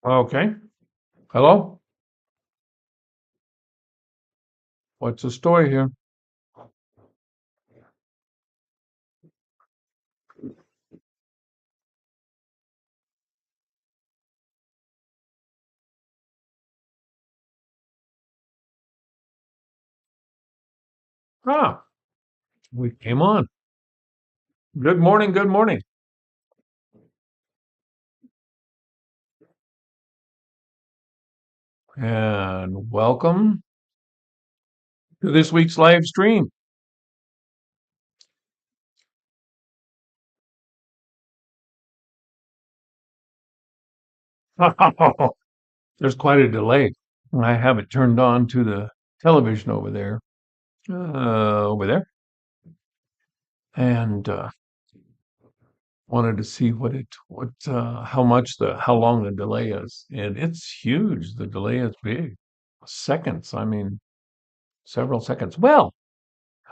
Okay. Hello? What's the story here? Ah, we came on. Good morning. Good morning. And welcome to this week's live stream. There's quite a delay. I have it turned on to the television over there, and wanted to see how long the delay is. And it's huge. The delay is big. Seconds. I mean, several seconds. Well,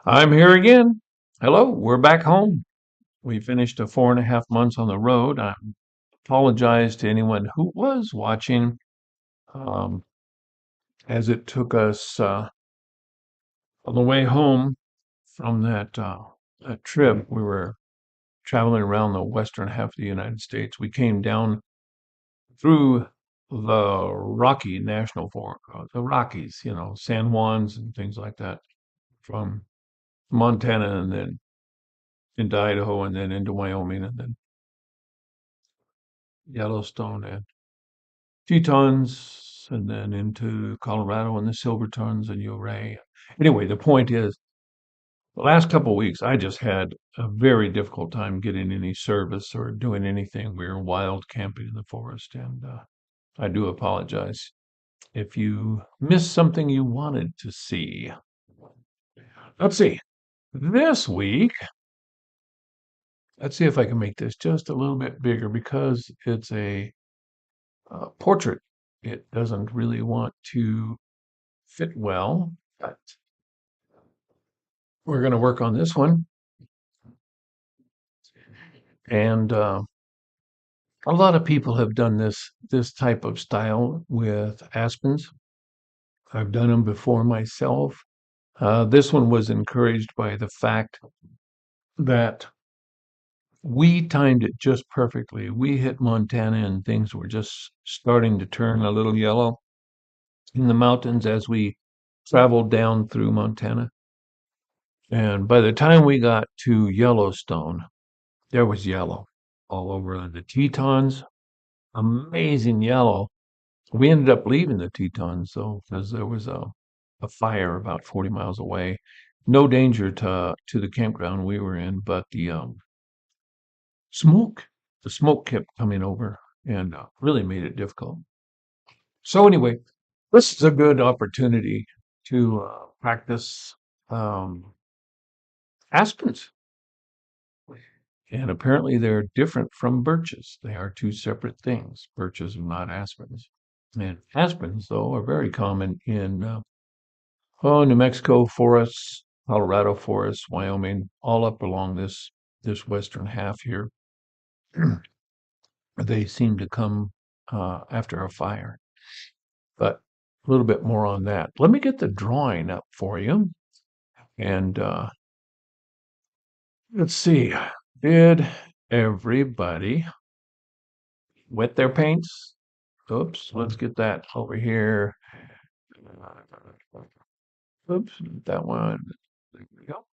I'm here again. Hello, we're back home. We finished a 4.5 months on the road. I apologize to anyone who was watching, um, as it took us on the way home from that trip. We were traveling around the western half of the United States. We came down through the Rocky National Forest, the Rockies, San Juans and things like that, from Montana and then into Idaho and then into Wyoming and then Yellowstone and Tetons and then into Colorado and the Silvertons and Ouray. Anyway, the point is, the last couple of weeks, I just had a very difficult time getting any service or doing anything. We were wild camping in the forest, and I do apologize if you missed something you wanted to see. Let's see. This week, let's see if I can make this just a little bit bigger because it's a portrait. It doesn't really want to fit well, but we're going to work on this one. And a lot of people have done this type of style with aspens. I've done them before myself. This one was encouraged by the fact that we timed it just perfectly. We hit Montana and things were just starting to turn a little yellow in the mountains as we traveled down through Montana. And by the time we got to Yellowstone, there was yellow all over the Tetons, amazing yellow. We ended up leaving the Tetons though, because there was a fire about 40 miles away. No danger to the campground we were in, but smoke, the smoke kept coming over and really made it difficult. So anyway, this is a good opportunity to practice um, aspens. And apparently they're different from birches. They are two separate things. Birches are not aspens. And aspens, though, are very common in New Mexico forests, Colorado forests, Wyoming, all up along this western half here. They seem to come after a fire. But a little bit more on that. Let me get the drawing up for you. And let's see. Did everybody wet their paints? Oops, let's get that over here. Oops, that one. There we go.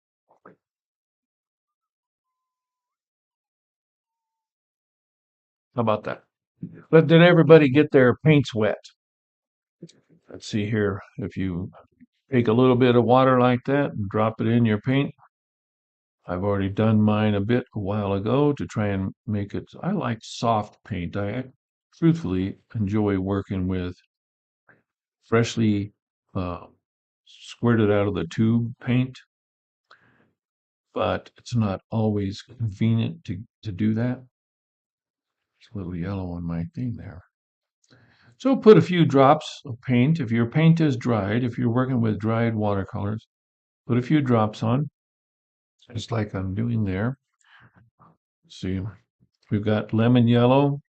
How about that? But did everybody get their paints wet? Let's see here. If you take a little bit of water like that and drop it in your paint, I've already done mine a bit a while ago to try and make it. I like soft paint. I truthfully enjoy working with freshly uh, squirted out of the tube paint, but it's not always convenient to do that. It's a little yellow on my thing there. So put a few drops of paint. If your paint is dried, if you're working with dried watercolors, put a few drops on, just like I'm doing there. See, we've got lemon yellow,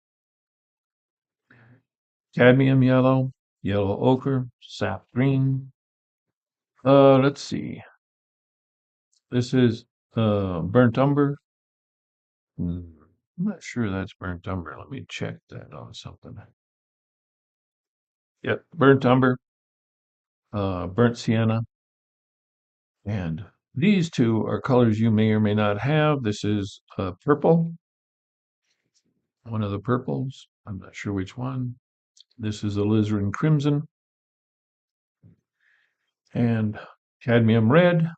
cadmium yellow, yellow ochre, sap green. Let's see. This is burnt umber. Hmm, I'm not sure that's burnt umber. Let me check that on something. Yep, burnt umber, burnt sienna, and these two are colors you may or may not have. This is purple, one of the purples. I'm not sure which one. This is alizarin crimson and cadmium red,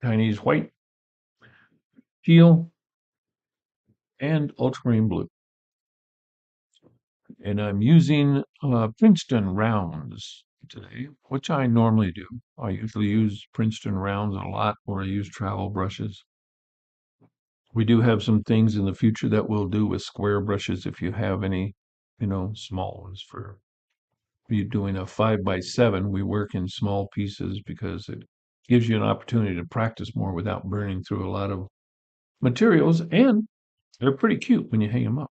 Chinese white, teal, and ultramarine blue. And I'm using Princeton rounds today, which I normally do. I usually use Princeton rounds a lot, or I use travel brushes. We do have some things in the future that we'll do with square brushes if you have any, small ones for you doing a 5x7. We work in small pieces because it gives you an opportunity to practice more without burning through a lot of materials, and they're pretty cute when you hang them up.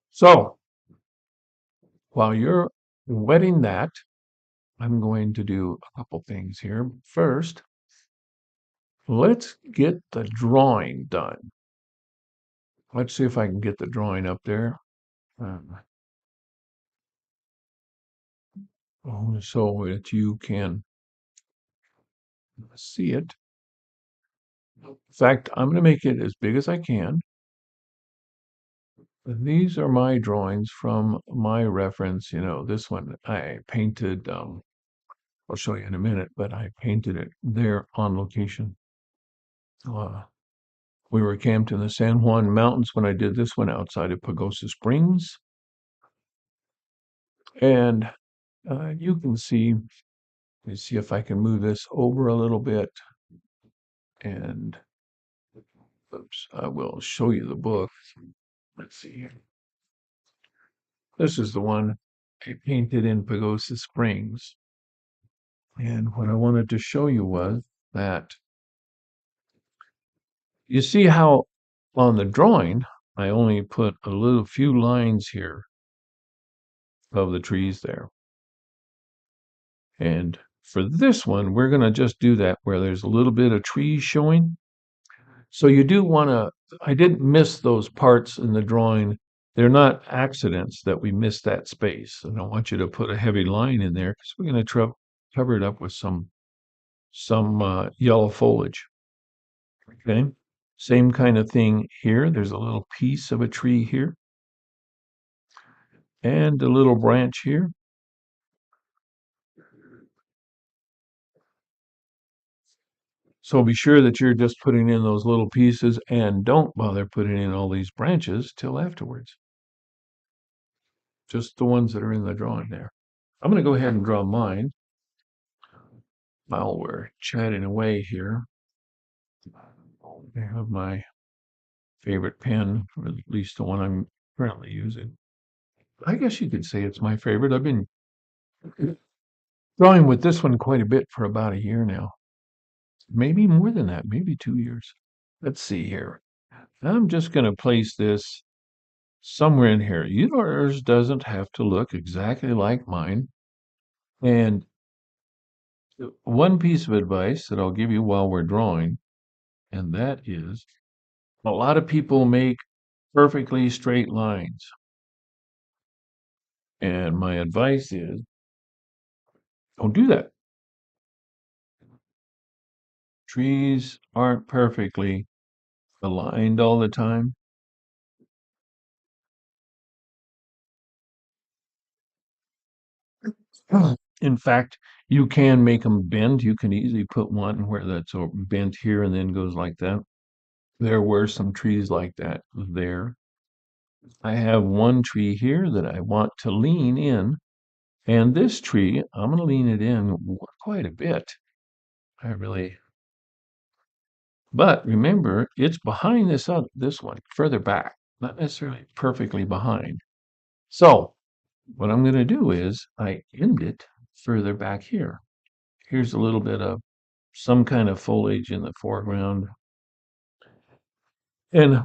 So while you're wetting that, I'm going to do a couple things here. First, let's get the drawing done. Let's see if I can get the drawing up there. So that you can see it. In fact, I'm going to make it as big as I can. These are my drawings from my reference. This one I painted, I'll show you in a minute, but I painted it there on location. We were camped in the San Juan Mountains when I did this one outside of Pagosa Springs. And you can see, let me see if I can move this over a little bit. And oops, I will show you the book. Let's see here. This is the one I painted in Pagosa Springs. And what I wanted to show you was that you see how on the drawing, I only put a little few lines here of the trees there. And for this one, we're going to just do that where there's a little bit of trees showing. So you do want to, I didn't miss those parts in the drawing. They're not accidents that we missed that space. I don't want you to put a heavy line in there because we're going to cover it up with some yellow foliage. Okay. Same kind of thing here. There's a little piece of a tree here and a little branch here. So be sure that you're just putting in those little pieces and don't bother putting in all these branches till afterwards. Just the ones that are in the drawing there. I'm going to go ahead and draw mine while we're chatting away here. I have my favorite pen, or at least the one I'm currently using. I guess you could say it's my favorite. I've been drawing with this one quite a bit for about a year now. Maybe more than that, maybe 2 years. Let's see here. I'm just going to place this somewhere in here. Yours doesn't have to look exactly like mine. And one piece of advice that I'll give you while we're drawing, and that is a lot of people make perfectly straight lines. And my advice is don't do that. Trees aren't perfectly aligned all the time. In fact, you can make them bend. You can easily put one where that's bent here and then goes like that. There were some trees like that there. I have one tree here that I want to lean in, and this tree, I'm going to lean it in quite a bit. But remember, it's behind this one, further back, not necessarily perfectly behind. So what I'm going to do is I end it further back here. Here's a little bit of some kind of foliage in the foreground. And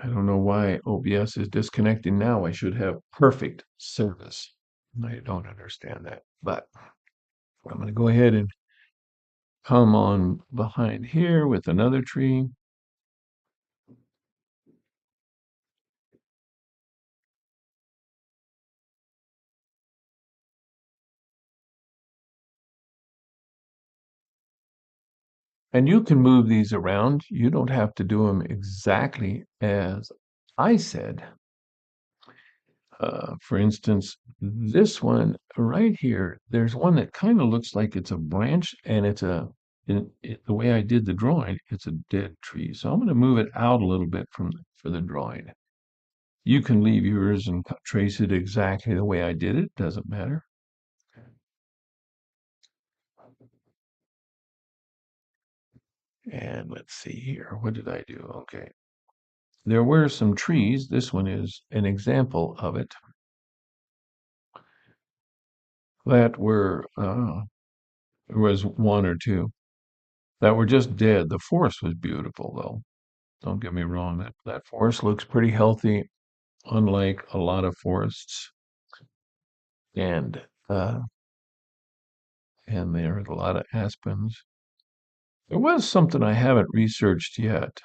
I don't know why OBS is disconnecting now. I should have perfect service. I don't understand that. But I'm going to go ahead and come on behind here with another tree. And you can move these around. You don't have to do them exactly as I said. For instance, this one right here, there's one that kind of looks like it's a branch and the way I did the drawing, it's a dead tree. So I'm going to move it out a little bit for the drawing. You can leave yours and trace it exactly the way I did it. Doesn't matter. And let's see here. What did I do? Okay. There were some trees. This one is an example of it that were, there was one or two that were just dead. The forest was beautiful, though. Don't get me wrong. That forest looks pretty healthy, unlike a lot of forests. And uh, and there are a lot of aspens. There was something I haven't researched yet.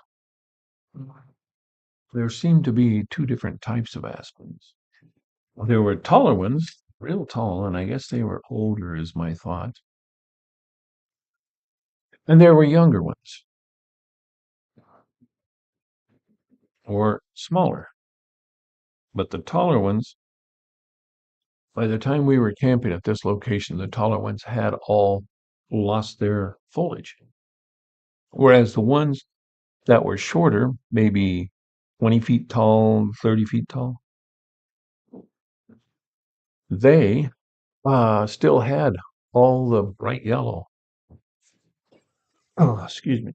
There seemed to be two different types of aspens. There were taller ones, real tall, and I guess they were older, is my thought. And there were younger ones, or smaller. But the taller ones, by the time we were camping at this location, the taller ones had all lost their foliage. Whereas the ones that were shorter, maybe 20 feet tall, 30 feet tall, they still had all the bright yellow. Oh, excuse me.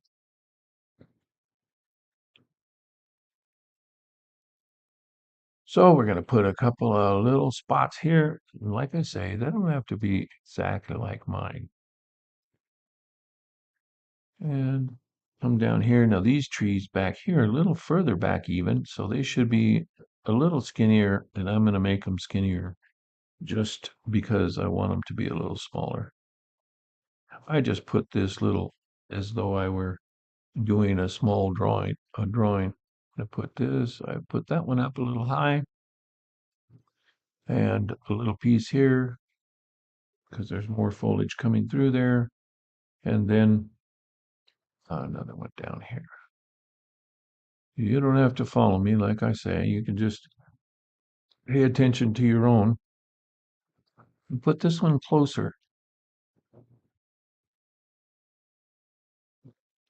So we're going to put a couple of little spots here. Like I say, they don't have to be exactly like mine. And come down here. Now these trees back here are a little further back even, so they should be a little skinnier, and I'm going to make them skinnier just because I want them to be a little smaller. I just put this little as though I were doing a small drawing. I put that one up a little high and a little piece here because there's more foliage coming through there. And then another one down here. You don't have to follow me, like I say. You can just pay attention to your own. And put this one closer,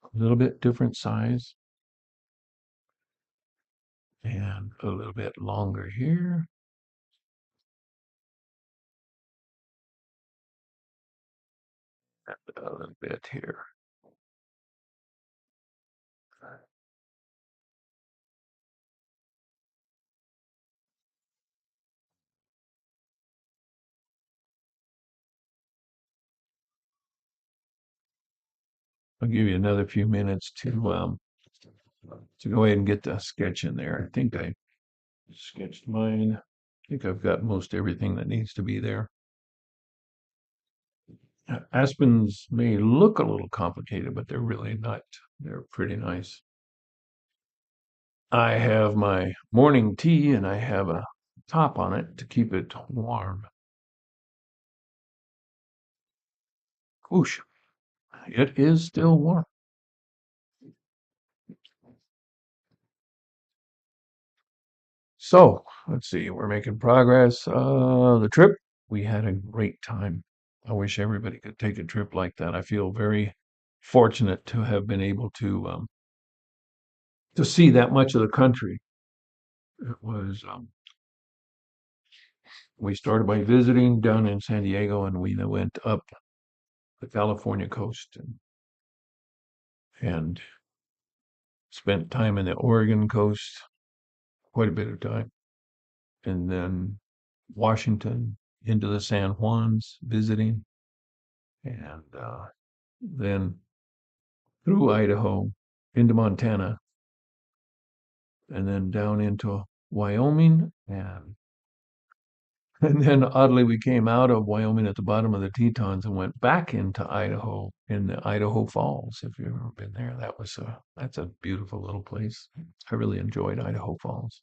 a little bit different size, and a little bit longer here. And a little bit here. I'll give you another few minutes to go ahead and get the sketch in there. I think I sketched mine. I think I've got most everything that needs to be there. Aspens may look a little complicated, but they're really not. They're pretty nice. I have my morning tea and I have a top on it to keep it warm. Whoosh, it is still warm. So let's see, we're making progress. The trip, we had a great time. I wish everybody could take a trip like that. I feel very fortunate to have been able to see that much of the country. It was we started by visiting down in San Diego, and we went up the California coast and spent time in the Oregon coast, quite a bit of time, and then Washington into the San Juans visiting, and then through Idaho into Montana, and then down into Wyoming, and then oddly we came out of Wyoming at the bottom of the Tetons and went back into Idaho in the Idaho Falls. If you've ever been there, that's a beautiful little place. I really enjoyed Idaho Falls.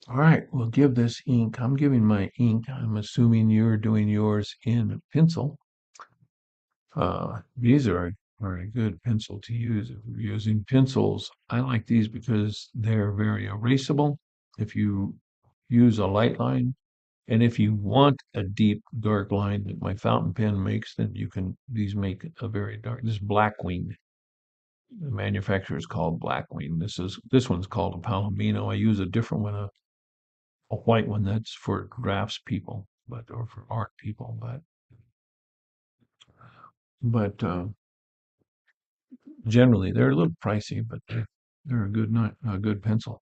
All right, we'll give this ink. I'm giving my ink. I'm assuming you're doing yours in pencil. These are a good pencil to use. If you're using pencils, I like these because they're very erasable. If you use a light line, and if you want a deep dark line that my fountain pen makes, then these make a very dark. This is Blackwing. The manufacturer is called Blackwing. This one's called a Palomino. I use a different one, a white one that's for drafts people, or for art people, but generally they're a little pricey, but they're a good pencil.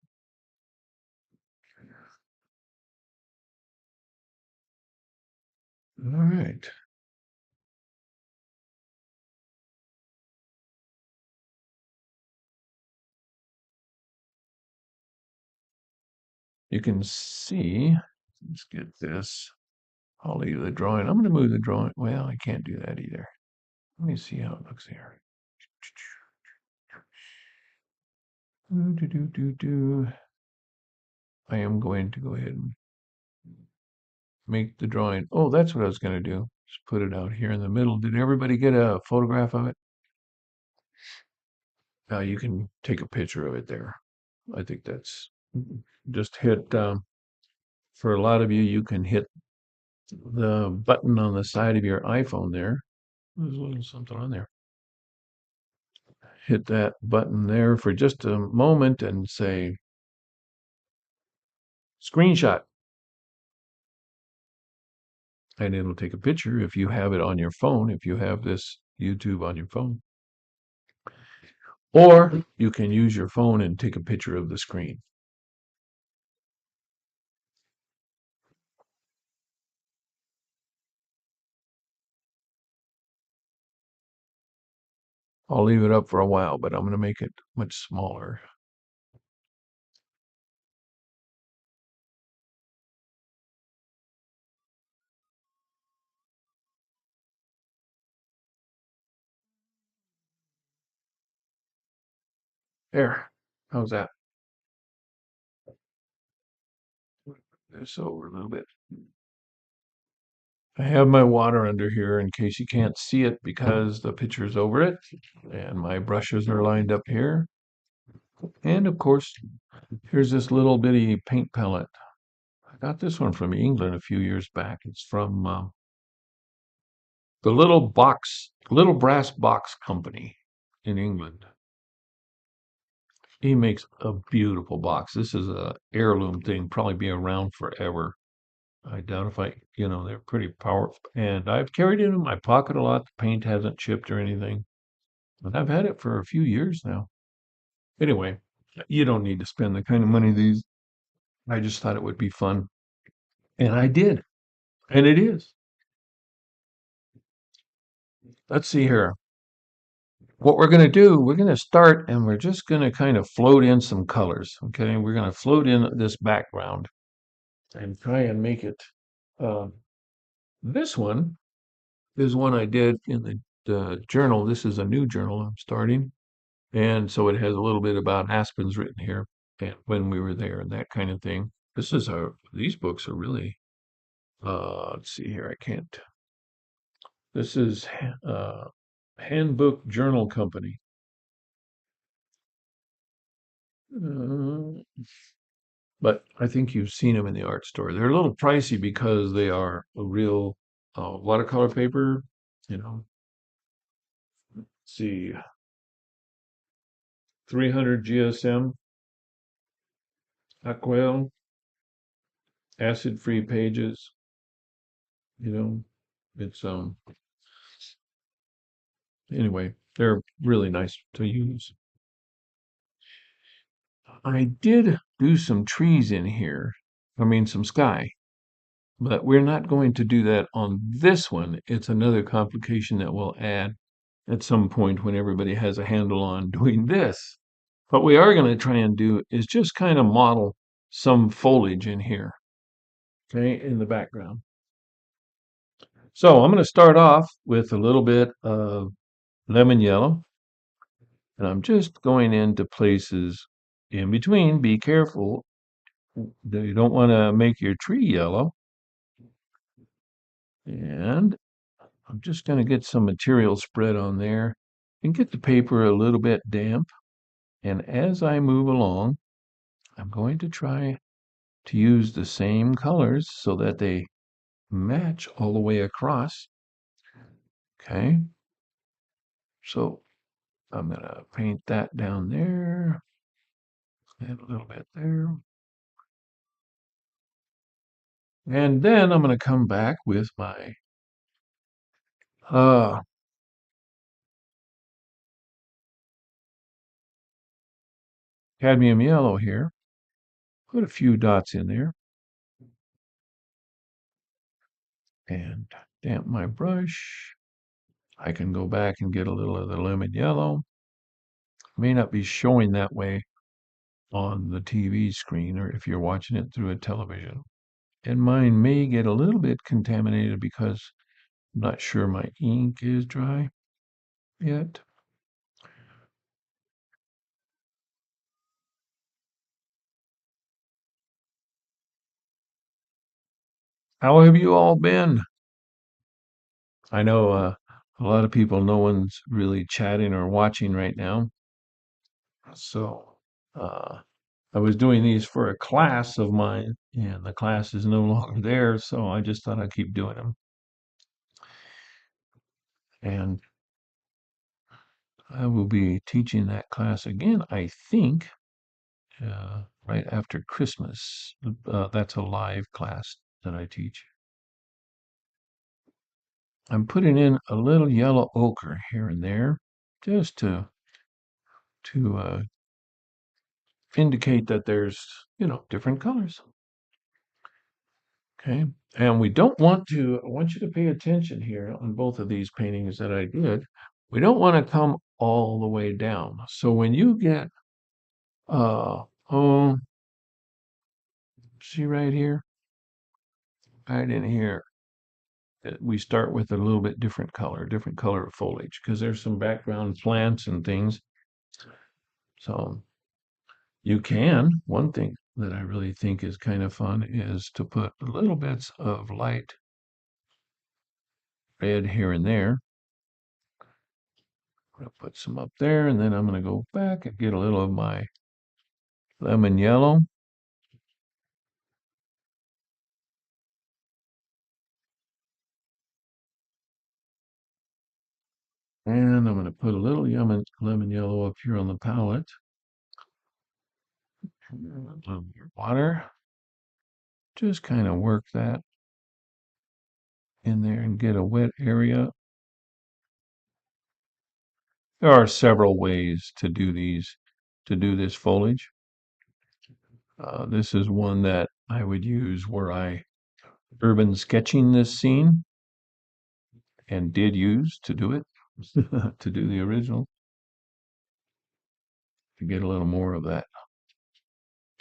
All right. You can see, let's get this. I'll leave the drawing. I'm going to move the drawing. Well, I can't do that either. Let me see how it looks here. Do, do, do, do. I am going to go ahead and make the drawing. Oh, that's what I was going to do. Just put it out here in the middle. Did everybody get a photograph of it? Now you can take a picture of it there. I think that's just hit, for a lot of you, you can hit the button on the side of your iPhone there. There's a little something on there. Hit that button there for just a moment and say screenshot. And it'll take a picture if you have it on your phone, if you have this YouTube on your phone. Or you can use your phone and take a picture of the screen. I'll leave it up for a while, but I'm going to make it much smaller. There. How's that? This over a little bit. I have my water under here in case you can't see it because the picture's over it. And my brushes are lined up here. And of course, here's this little bitty paint palette. I got this one from England a few years back. It's from the little brass box company in England. He makes a beautiful box. This is a heirloom thing, probably be around forever. I doubt if they're pretty powerful. And I've carried it in my pocket a lot. The paint hasn't chipped or anything. But I've had it for a few years now. Anyway, you don't need to spend the kind of money these. I just thought it would be fun. And I did. And it is. Let's see here. What we're going to do, we're going to start and we're just going to kind of float in some colors. Okay. We're going to float in this background and try and make it. Uh, this one is one I did in the journal. This is a new journal I'm starting. And so it has a little bit about Aspens written here and when we were there and that kind of thing. These books are really, let's see here. I can't. This is Handbook Journal Company. Uh, but I think you've seen them in the art store. They're a little pricey because they are a real watercolor paper, you know. Let's see, 300 GSM, Aquarelle, acid-free pages, you know. It's anyway, they're really nice to use. I did do some trees in here. I mean, some sky. But we're not going to do that on this one. It's another complication that we'll add at some point when everybody has a handle on doing this. What we are going to try and do is just kind of model some foliage in here, okay, in the background. So I'm going to start off with a little bit of lemon yellow, and I'm just going into places in between. Be careful. You don't want to make your tree yellow. And I'm just going to get some material spread on there and get the paper a little bit damp. And as I move along, I'm going to try to use the same colors so that they match all the way across. Okay, so I'm going to paint that down there and a little bit there. And then I'm going to come back with my uh, cadmium yellow here. Put a few dots in there and damp my brush. I can go back and get a little of the lemon yellow. May not be showing that way on the TV screen or if you're watching it through a television. And mine may get a little bit contaminated because I'm not sure my ink is dry yet. How have you all been? I know a lot of people, no one's really chatting or watching right now. So uh, I was doing these for a class of mine, and the class is no longer there. So I just thought I'd keep doing them. And I will be teaching that class again, I think, right after Christmas. That's a live class that I teach. I'm putting in a little yellow ochre here and there just to indicate that there's, different colors. Okay. And we don't want to, I want you to pay attention here on both of these paintings that I did. We don't want to come all the way down. So when you get, oh, see right here, right in here, we start with a little bit different color of foliage, because there's some background plants and things. So you can, one thing that I really think is kind of fun is to put little bits of light red here and there. I'm going to put some up there, and then I'm going to go back and get a little of my lemon yellow. And I'm going to put a little lemon yellow up here on the palette. A little more water. Just kind of work that in there and get a wet area. There are several ways to do this foliage. This is one that I would use where I urban sketching this scene and did use to do it, to do the original, to get a little more of that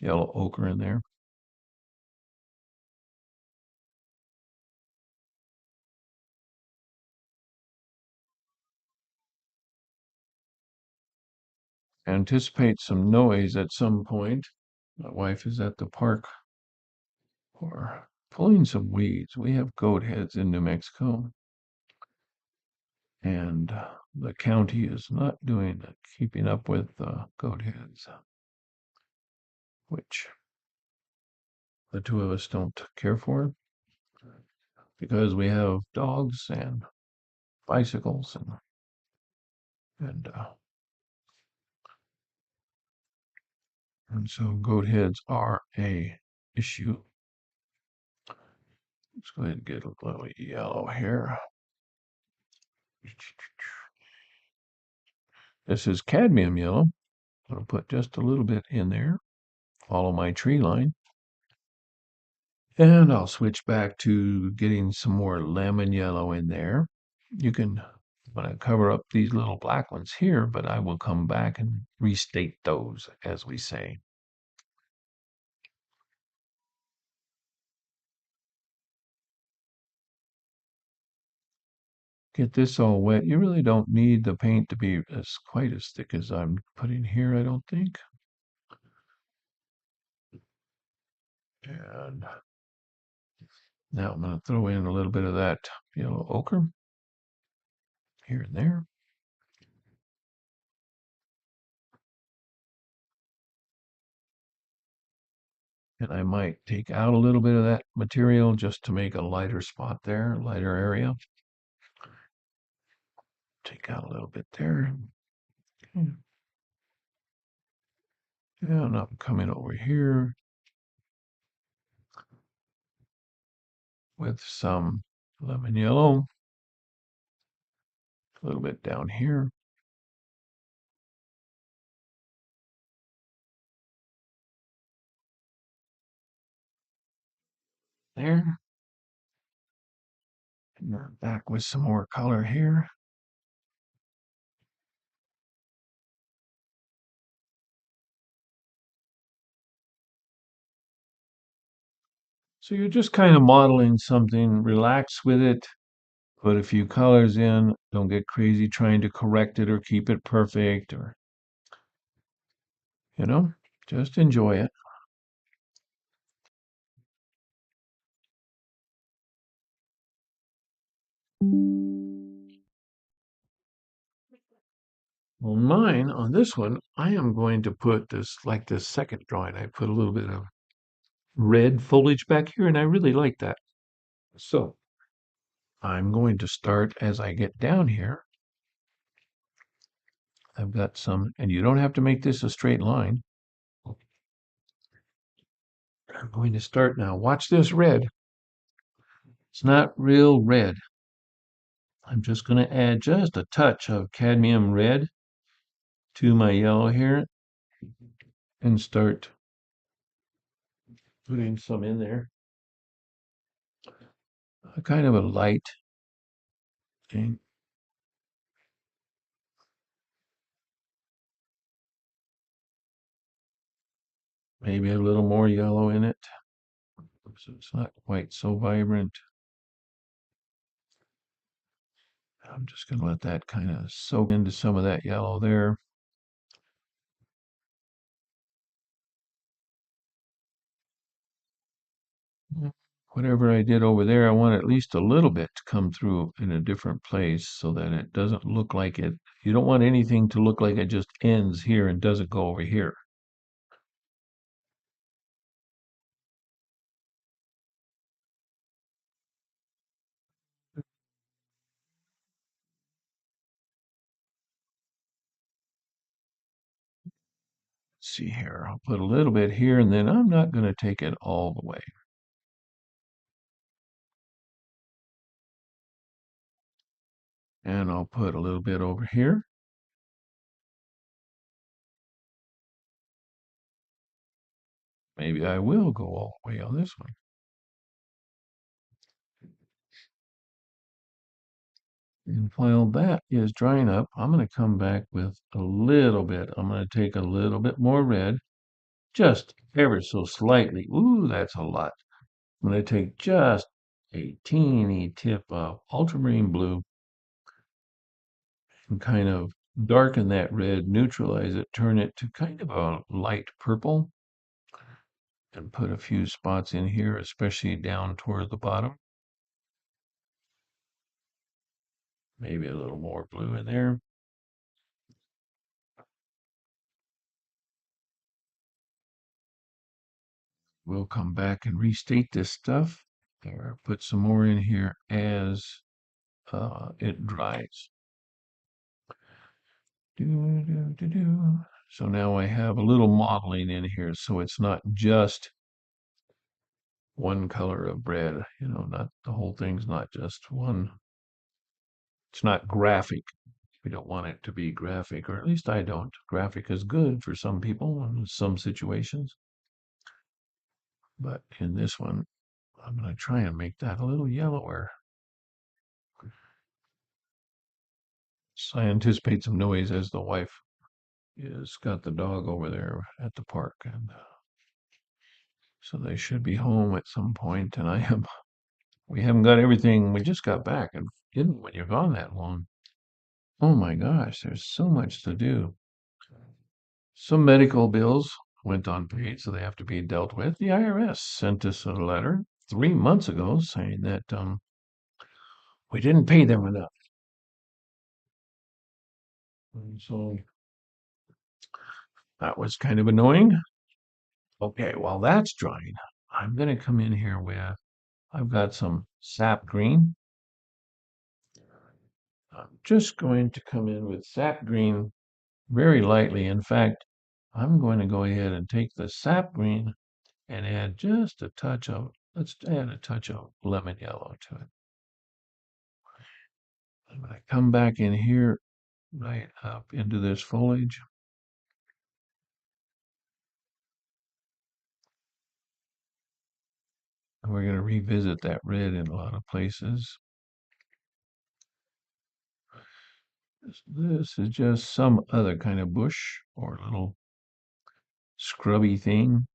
yellow ochre in there. Anticipate some noise at some point. My wife is at the park or pulling some weeds. We have goat heads in New Mexico, and the county is not keeping up with goat heads, which the two of us don't care for because we have dogs and bicycles and and so goat heads are a issue. Let's go ahead and get a little yellow here. This is cadmium yellow. I'll put just a little bit in there. Follow my tree line. And I'll switch back to getting some more lemon yellow in there. You can I'm going to cover up these little black ones here, but I will come back and restate those, as we say. Get this all wet. You really don't need the paint to be quite as thick as I'm putting here, I don't think. And now I'm going to throw in a little bit of that yellow ochre here and there. And I might take out a little bit of that material just to make a lighter spot there, lighter area. Take out a little bit there. Okay. And I'm coming over here with some lemon yellow. A little bit down here. There. And we're back with some more color here. So you're just kind of modeling something, relax with it, put a few colors in, don't get crazy trying to correct it or keep it perfect or, just enjoy it. On mine, on this one, I am going to put this, like this second drawing, I put a little bit of red foliage back here, and I really like that. So I'm going to start as I get down here. I've got some, and you don't have to make this a straight line. I'm going to start now. Watch this red. It's not real red. I'm just going to add just a touch of cadmium red to my yellow here and start putting some in there. A kind of a light. Okay. Maybe a little more yellow in it. So it's not quite so vibrant. I'm just going to let that kind of soak into some of that yellow there. Whatever I did over there, I want at least a little bit to come through in a different place so that it doesn't look like it. You don't want anything to look like it just ends here and doesn't go over here. Let's see here, I'll put a little bit here and then I'm not going to take it all the way. And I'll put a little bit over here. Maybe I will go all the way on this one. And while that is drying up, I'm going to come back with a little bit. I'm going to take a little bit more red, just ever so slightly. Ooh, that's a lot. I'm going to take just a teeny tip of ultramarine blue and kind of darken that red, neutralize it, turn it to kind of a light purple, and put a few spots in here, especially down toward the bottom. Maybe a little more blue in there. We'll come back and restate this stuff or put some more in here as it dries. So now I have a little modeling in here, so it's not just one color of bread, not the whole thing's not just one. It's not graphic. We don't want it to be graphic, or at least I don't. Graphic is good for some people in some situations. But in this one, I'm going to try and make that a little yellower. I anticipate some noise as the wife is got the dog over there at the park, and so they should be home at some point. And I am. We haven't got everything. We just got back, and when you're gone that long, oh my gosh, there's so much to do. Some medical bills went unpaid, so they have to be dealt with. The IRS sent us a letter 3 months ago saying that we didn't pay them enough. And so that was kind of annoying. Okay, while that's drying, I'm going to come in here with, I've got some sap green. I'm just going to come in with sap green very lightly. In fact, I'm going to go ahead and take the sap green and add just a touch of, let's add a touch of lemon yellow to it. I'm going to come back in here right up into this foliage. And we're going to revisit that red in a lot of places. This is just some other kind of bush or little scrubby thing.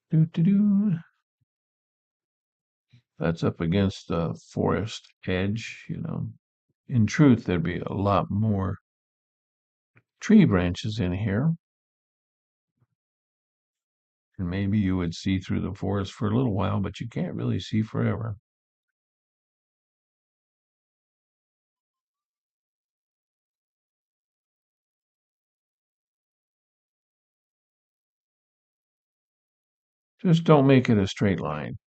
Doo -doo -doo. That's up against the forest edge, you know. In truth, there'd be a lot more tree branches in here. And maybe you would see through the forest for a little while, but you can't really see forever. Just don't make it a straight line.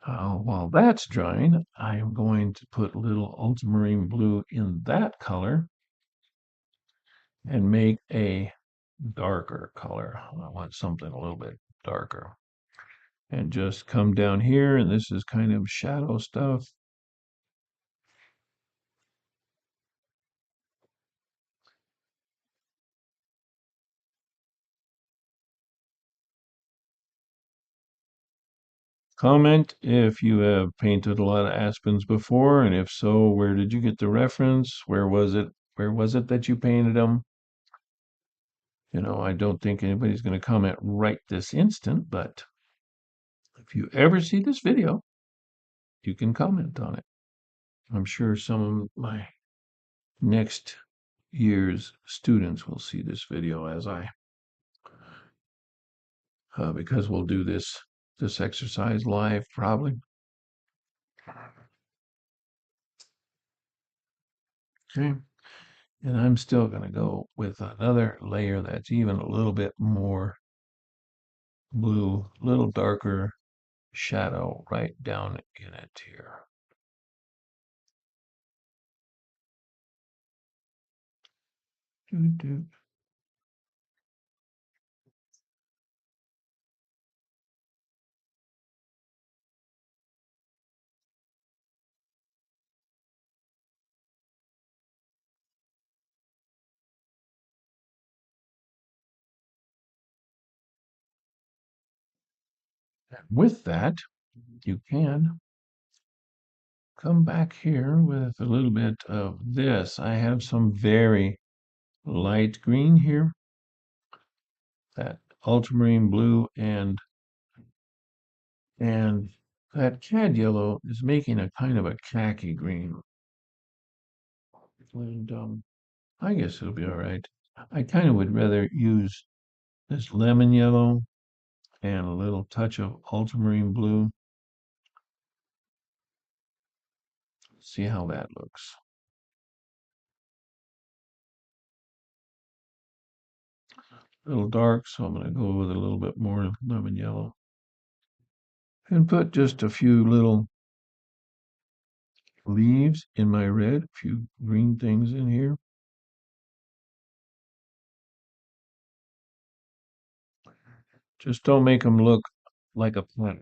While that's drying, I am going to put a little ultramarine blue in that color and make a darker color. I want something a little bit darker. And just come down here, and this is kind of shadow stuff. Comment if you have painted a lot of aspens before, and if so, where did you get the reference? Where was it? Where was it that you painted them? You know, I don't think anybody's going to comment right this instant, but if you ever see this video, you can comment on it. I'm sure some of my next year's students will see this video as I, because we'll do this exercise live probably. Okay. And I'm still going to go with another layer that's even a little bit more blue, a little darker shadow right down in it here. Doo -doo. And with that, you can come back here with a little bit of this. I have some very light green here, that ultramarine blue, and that cad yellow is making a kind of a khaki green. And I guess it'll be all right. I kind of would rather use this lemon yellow and a little touch of ultramarine blue. See how that looks. A little dark, so I'm going to go with a little bit more lemon yellow. And put just a few little leaves in my red, a few green things in here. Just don't make them look like a plant.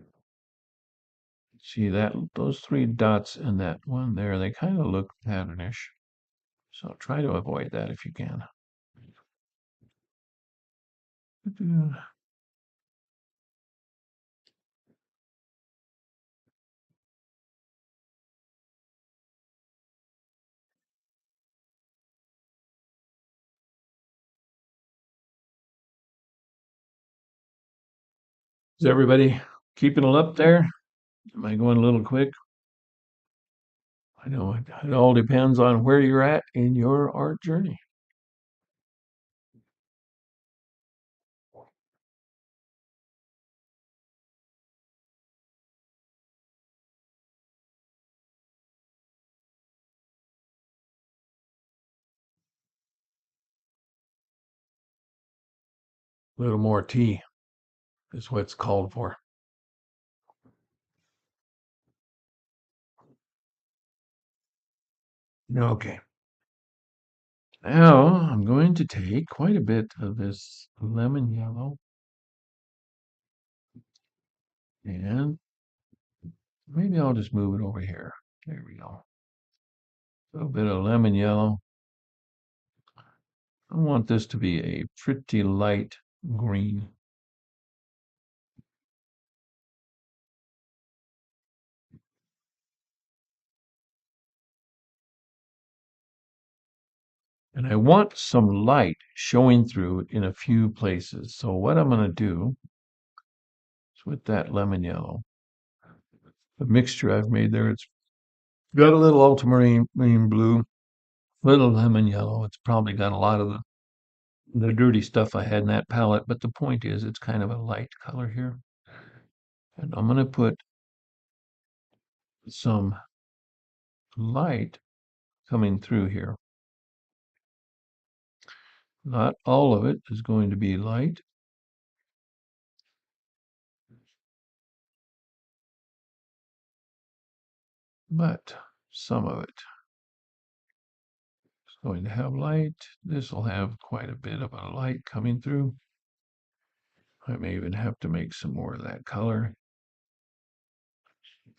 See that those three dots and that one there, they kind of look patternish. So try to avoid that if you can. Is everybody keeping it up there? Am I going a little quick? I know it all depends on where you're at in your art journey. A little more tea is what's called for. Okay. Now I'm going to take quite a bit of this lemon yellow and maybe I'll just move it over here. There we go. A little bit of lemon yellow. I want this to be a pretty light green. And I want some light showing through in a few places. So what I'm going to do is with that lemon yellow, the mixture I've made there, it's got a little ultramarine blue, little lemon yellow. It's probably got a lot of the dirty stuff I had in that palette, but the point is it's kind of a light color here. And I'm going to put some light coming through here. Not all of it is going to be light, but some of it is going to have light. This will have quite a bit of a light coming through. I may even have to make some more of that color.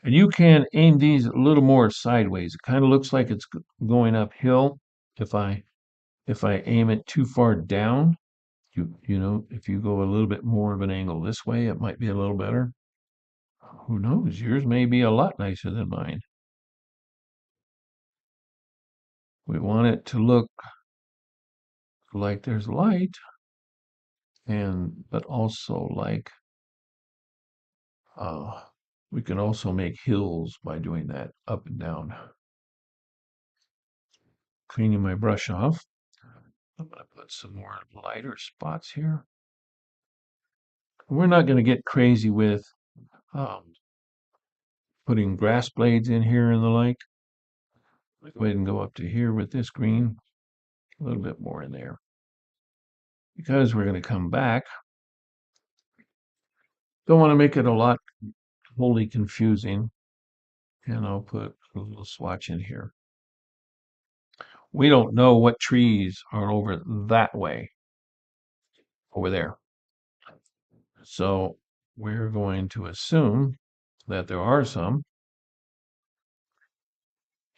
And you can aim these a little more sideways. It kind of looks like it's going uphill. If I aim it too far down, if you go a little bit more of an angle this way, it might be a little better. Who knows? Yours may be a lot nicer than mine. We want it to look like there's light, but also like uh, we can also make hills by doing that up and down. Cleaning my brush off. I'm going to put some more lighter spots here. We're not going to get crazy with um, putting grass blades in here and the like. I'll go ahead and go up to here with this green, a little bit more in there. Because we're going to come back, don't want to make it a lot wholly confusing. And I'll put a little swatch in here. We don't know what trees are over that way, over there. So we're going to assume that there are some.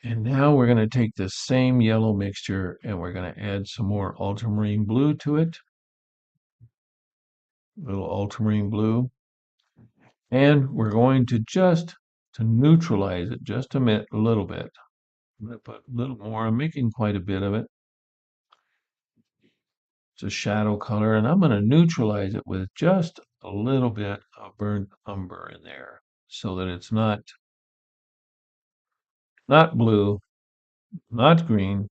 And now we're going to take this same yellow mixture and we're going to add some more ultramarine blue to it. A little ultramarine blue. And we're going to to neutralize it just a little bit. I'm going to put a little more. I'm making quite a bit of it. It's a shadow color, and I'm going to neutralize it with just a little bit of burnt umber in there so that it's not blue, not green.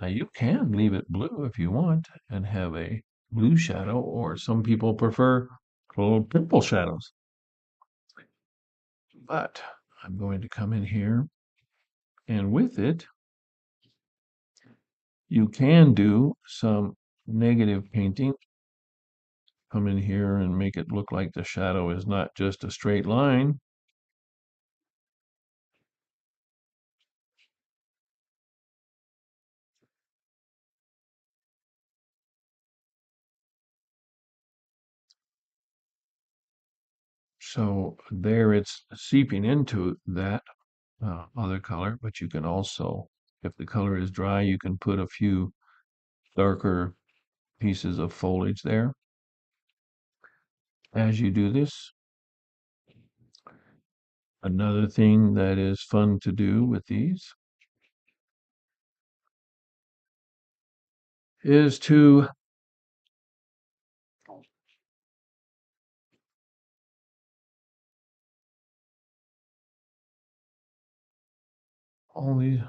Now you can leave it blue if you want and have a blue shadow, or some people prefer little purple shadows. But I'm going to come in here, and with it, you can do some negative painting. Come in here and make it look like the shadow is not just a straight line. So there it's seeping into that other color, but you can also, if the color is dry, you can put a few darker pieces of foliage there. As you do this, another thing that is fun to do with these is to Only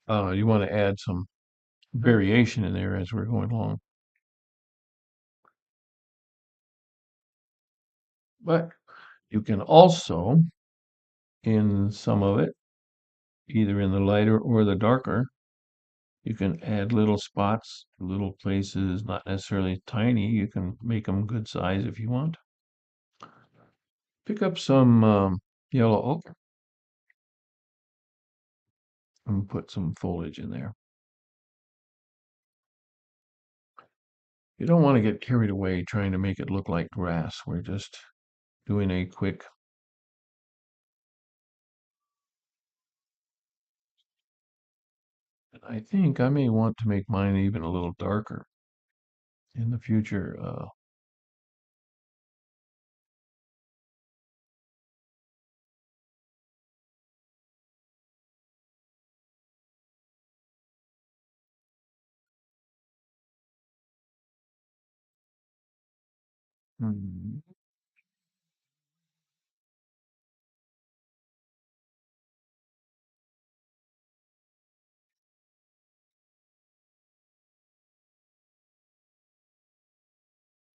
you want to add some variation in there as we're going along. But you can also, in some of it, either in the lighter or the darker, you can add little spots, little places, not necessarily tiny. You can make them good size if you want. Pick up some yellow ochre and put some foliage in there. You don't want to get carried away trying to make it look like grass. We're just doing a quick. I think I may want to make mine even a little darker in the future. Hmm.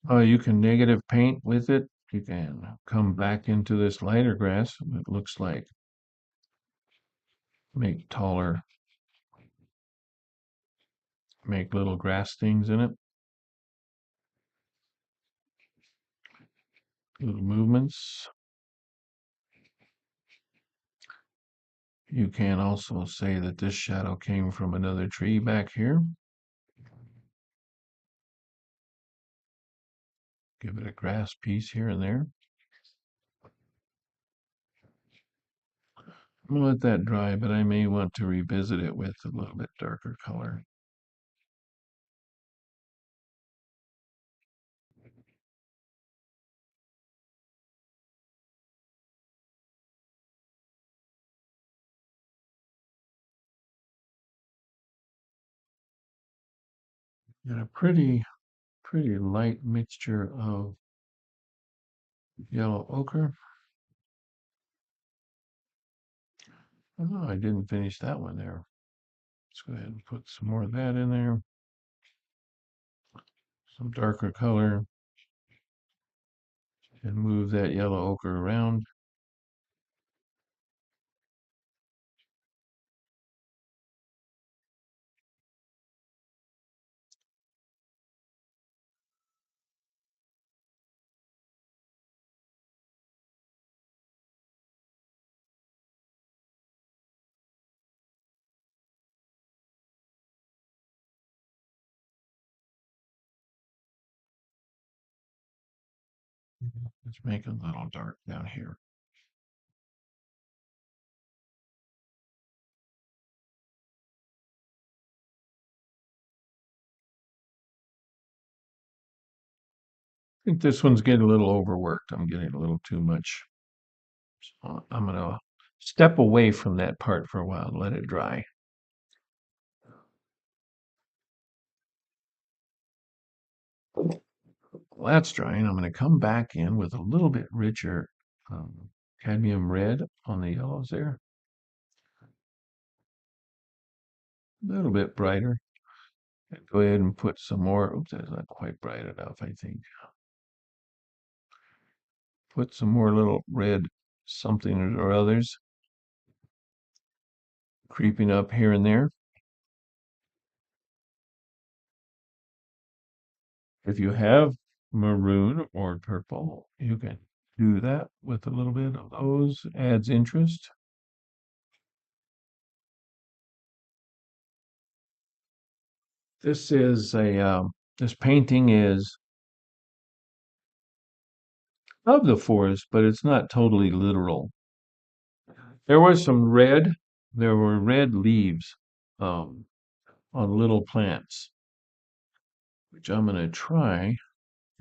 You can negative paint with it. You can come back into this lighter grass. It looks like make taller, make little grass things in it, little movements. You can also say that this shadow came from another tree back here. Give it a grass piece here and there. I'm gonna let that dry, but I may want to revisit it with a little bit darker color. Get a pretty light mixture of yellow ochre. Oh, I didn't finish that one there. Let's go ahead and put some more of that in there. Some darker color and move that yellow ochre around. Let's make it a little dark down here. I think this one's getting a little overworked. I'm getting a little too much. So I'm gonna step away from that part for a while and let it dry. Well, that's drying. I'm gonna come back in with a little bit richer cadmium red on the yellows there. A little bit brighter. And go ahead and put some more. Oops, that's not quite bright enough, I think. Put some more little red something or others creeping up here and there. If you have maroon or purple, you can do that with a little bit of those. Adds interest. This is this painting is of the forest, but it's not totally literal. There was some red. There were red leaves um, on little plants, which I'm going to try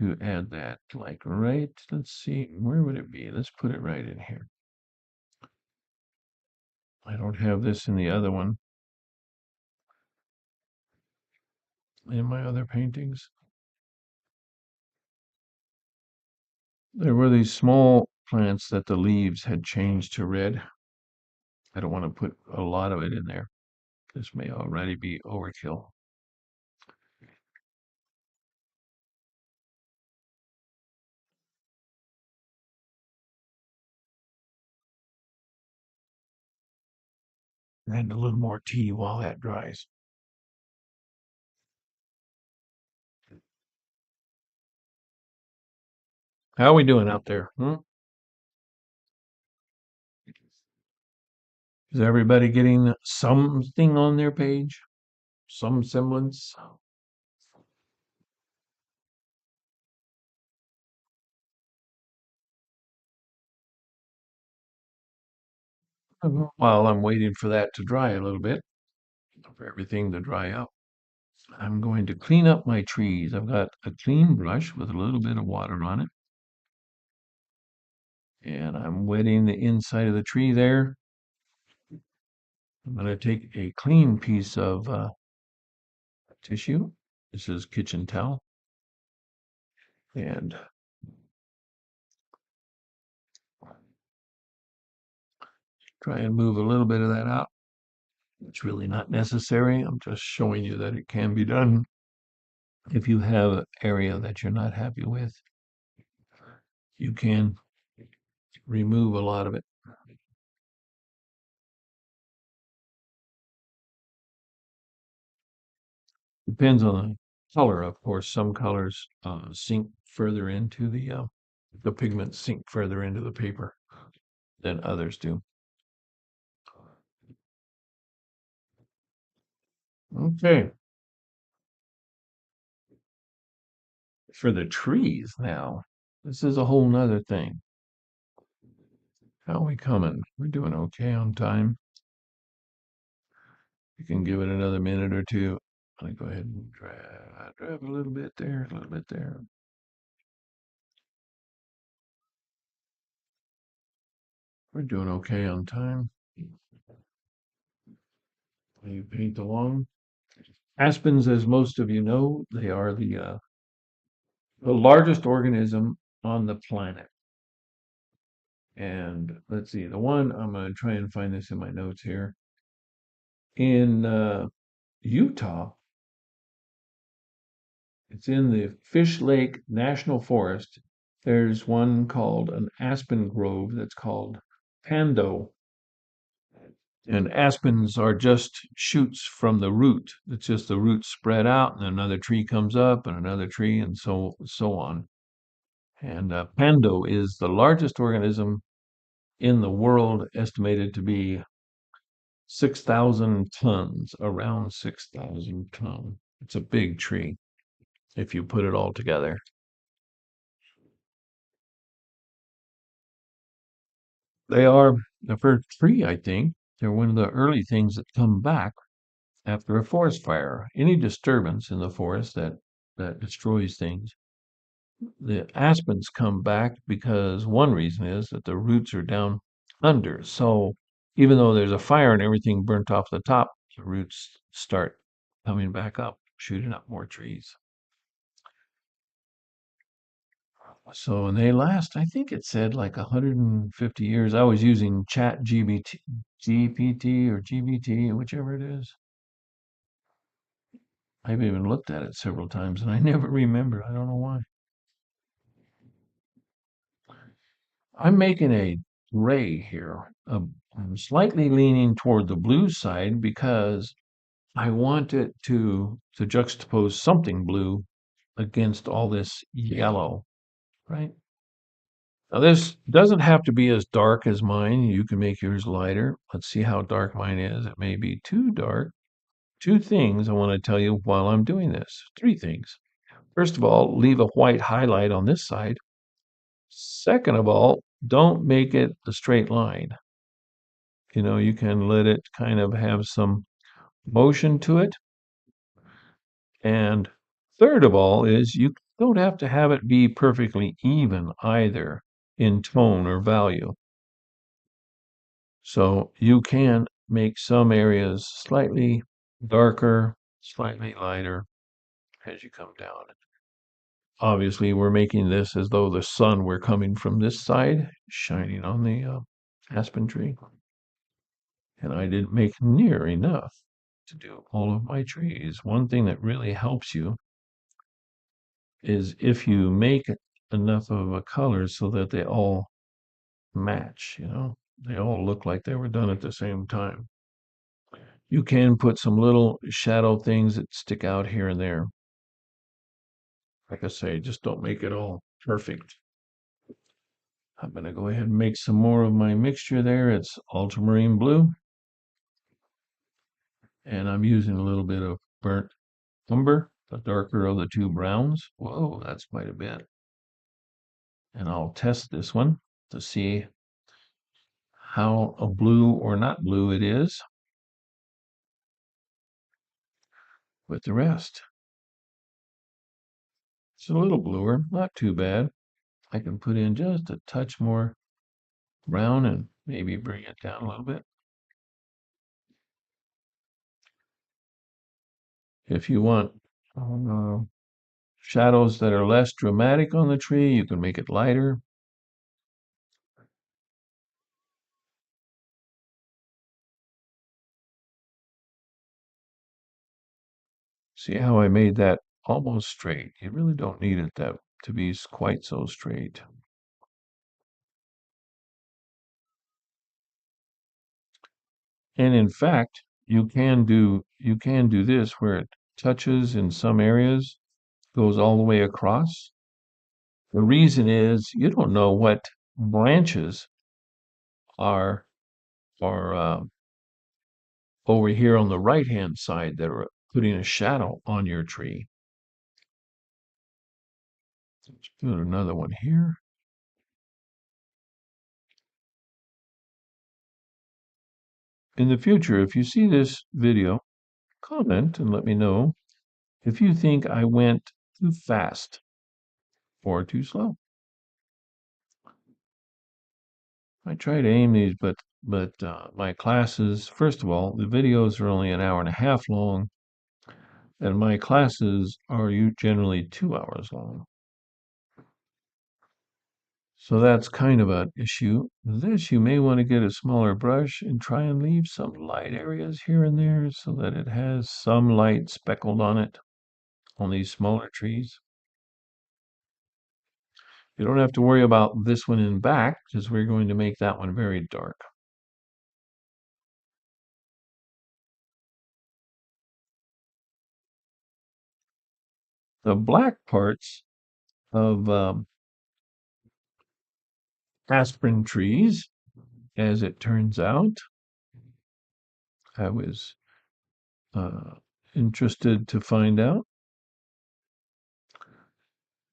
to add that like right. Let's see, where would it be? Let's put it right in here. I don't have this in the other one, in my other paintings. There were these small plants that the leaves had changed to red. I don't want to put a lot of it in there. This may already be overkill. And a little more tea while that dries. How are we doing out there? Is everybody getting something on their page? Some semblance? While I'm waiting for that to dry a little bit, for everything to dry up, I'm going to clean up my trees. I've got a clean brush with a little bit of water on it, and I'm wetting the inside of the tree there. I'm going to take a clean piece of tissue. This is kitchen towel, and try and move a little bit of that out. It's really not necessary. I'm just showing you that it can be done if you have an area that you're not happy with. You can remove a lot of it. Depends on the color, of course. Some colors sink further into the pigments sink further into the paper than others do. Okay, for the trees now, this is a whole nother thing. How are we coming? We're doing okay on time. You can give it another minute or two. I'm gonna go ahead and drive a little bit there, a little bit there. We're doing okay on time. You paint along. Aspens, as most of you know, they are the largest organism on the planet. And let's see, the one, I'm going to try and find this in my notes here. In Utah, it's in the Fish Lake National Forest. There's one called an aspen grove that's called Pando. And aspens are just shoots from the root. It's just the roots spread out, and another tree comes up, and another tree, and so on. And Pando is the largest organism in the world, estimated to be 6,000 tons, around 6,000 tons. It's a big tree if you put it all together. They are the first tree, I think. They're one of the early things that come back after a forest fire. Any disturbance in the forest that destroys things. The aspens come back because one reason is that the roots are down under. So even though there's a fire and everything burnt off the top, the roots start coming back up, shooting up more trees. So, and they last, I think it said like 150 years. I was using Chat GPT or GBT, whichever it is. I've even looked at it several times and I never remember. I don't know why. I'm making a gray here. I'm slightly leaning toward the blue side because I want it to juxtapose something blue against all this yellow, right? Now this doesn't have to be as dark as mine. You can make yours lighter. Let's see how dark mine is. It may be too dark. Two things I want to tell you while I'm doing this. Three things. First of all, leave a white highlight on this side. Second of all, don't make it a straight line. You can let it kind of have some motion to it. And third of all is you don't have to have it be perfectly even either in tone or value. So you can make some areas slightly darker, slightly lighter as you come down. obviously we're making this as though the sun were coming from this side, shining on the aspen tree. And I didn't make near enough to do all of my trees. One thing that really helps you is if you make enough of a color so that they all match, they all look like they were done at the same time. You can put some little shadow things that stick out here and there. Like I say, just don't make it all perfect. I'm going to go ahead and make some more of my mixture there. It's ultramarine blue. And I'm using a little bit of burnt umber, the darker of the two browns. Whoa, that's quite a bit. And I'll test this one to see how a blue or not blue it is with the rest. It's a little bluer, not too bad. I can put in just a touch more brown and maybe bring it down a little bit. If you want shadows that are less dramatic on the tree, you can make it lighter. See how I made that almost straight? You really don't need it to be quite so straight. And in fact, you can do this where it touches in some areas, goes all the way across. The reason is you don't know what branches are over here on the right hand side that are putting a shadow on your tree. Let's put another one here. In the future, if you see this video, comment and let me know if you think I went too fast or too slow. I try to aim these, but my classes, first of all, the videos are only an hour and a half long, and my classes are generally 2 hours long. So that's kind of an issue. This, you may want to get a smaller brush and try and leave some light areas here and there so that it has some light speckled on it on these smaller trees. You don't have to worry about this one in back because we're going to make that one very dark. The black parts of aspen trees, as it turns out, I was interested to find out.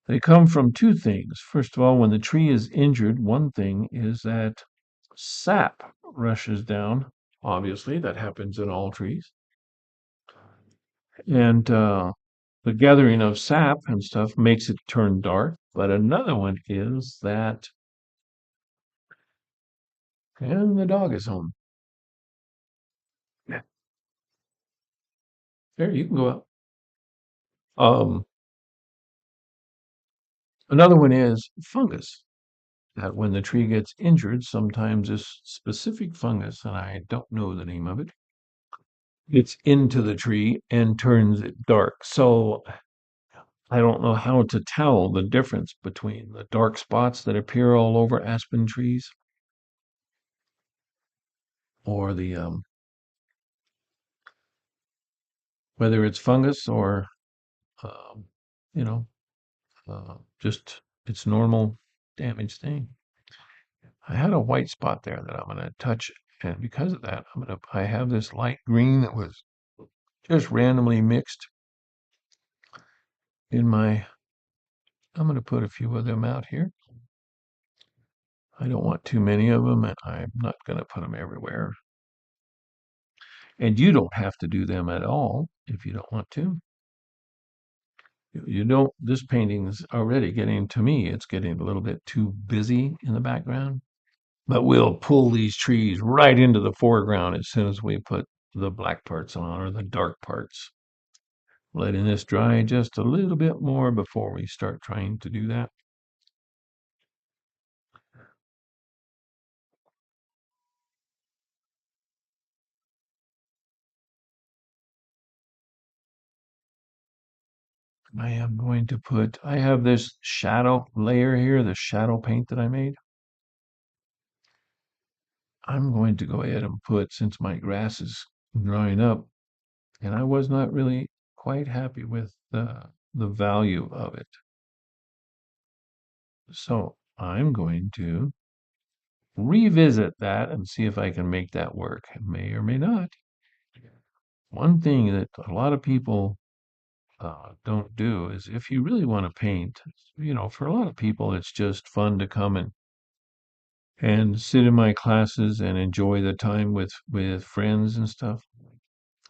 They come from two things. First of all, when the tree is injured, one thing is that sap rushes down. Obviously, that happens in all trees. And the gathering of sap and stuff makes it turn dark. But another one is that, and the dog is home. There, you can go out. Another one is fungus. That when the tree gets injured, sometimes this specific fungus, and I don't know the name of it, gets into the tree and turns it dark. So I don't know how to tell the difference between the dark spots that appear all over aspen trees or the whether it's fungus or um, you know just its normal damage thing. I had a white spot there that I'm going to touch, and because of that, I have this light green that was just randomly mixed in my. I'm going to put a few of them out here. I don't want too many of them, and I'm not going to put them everywhere. And you don't have to do them at all if you don't want to. You don't, this painting's already getting, to me, it's getting a little bit too busy in the background. But we'll pull these trees right into the foreground as soon as we put the black parts on or the dark parts. letting this dry just a little bit more before we start trying to do that. I am going to I have this shadow layer here, the shadow paint that I made. I'm going to go ahead and put, since my grass is drying up, and I was not really quite happy with the value of it. So I'm going to revisit that and see if I can make that work. It may or may not. One thing that a lot of people don't do is if you really want to paint, for a lot of people, it's just fun to come and sit in my classes and enjoy the time with friends and stuff.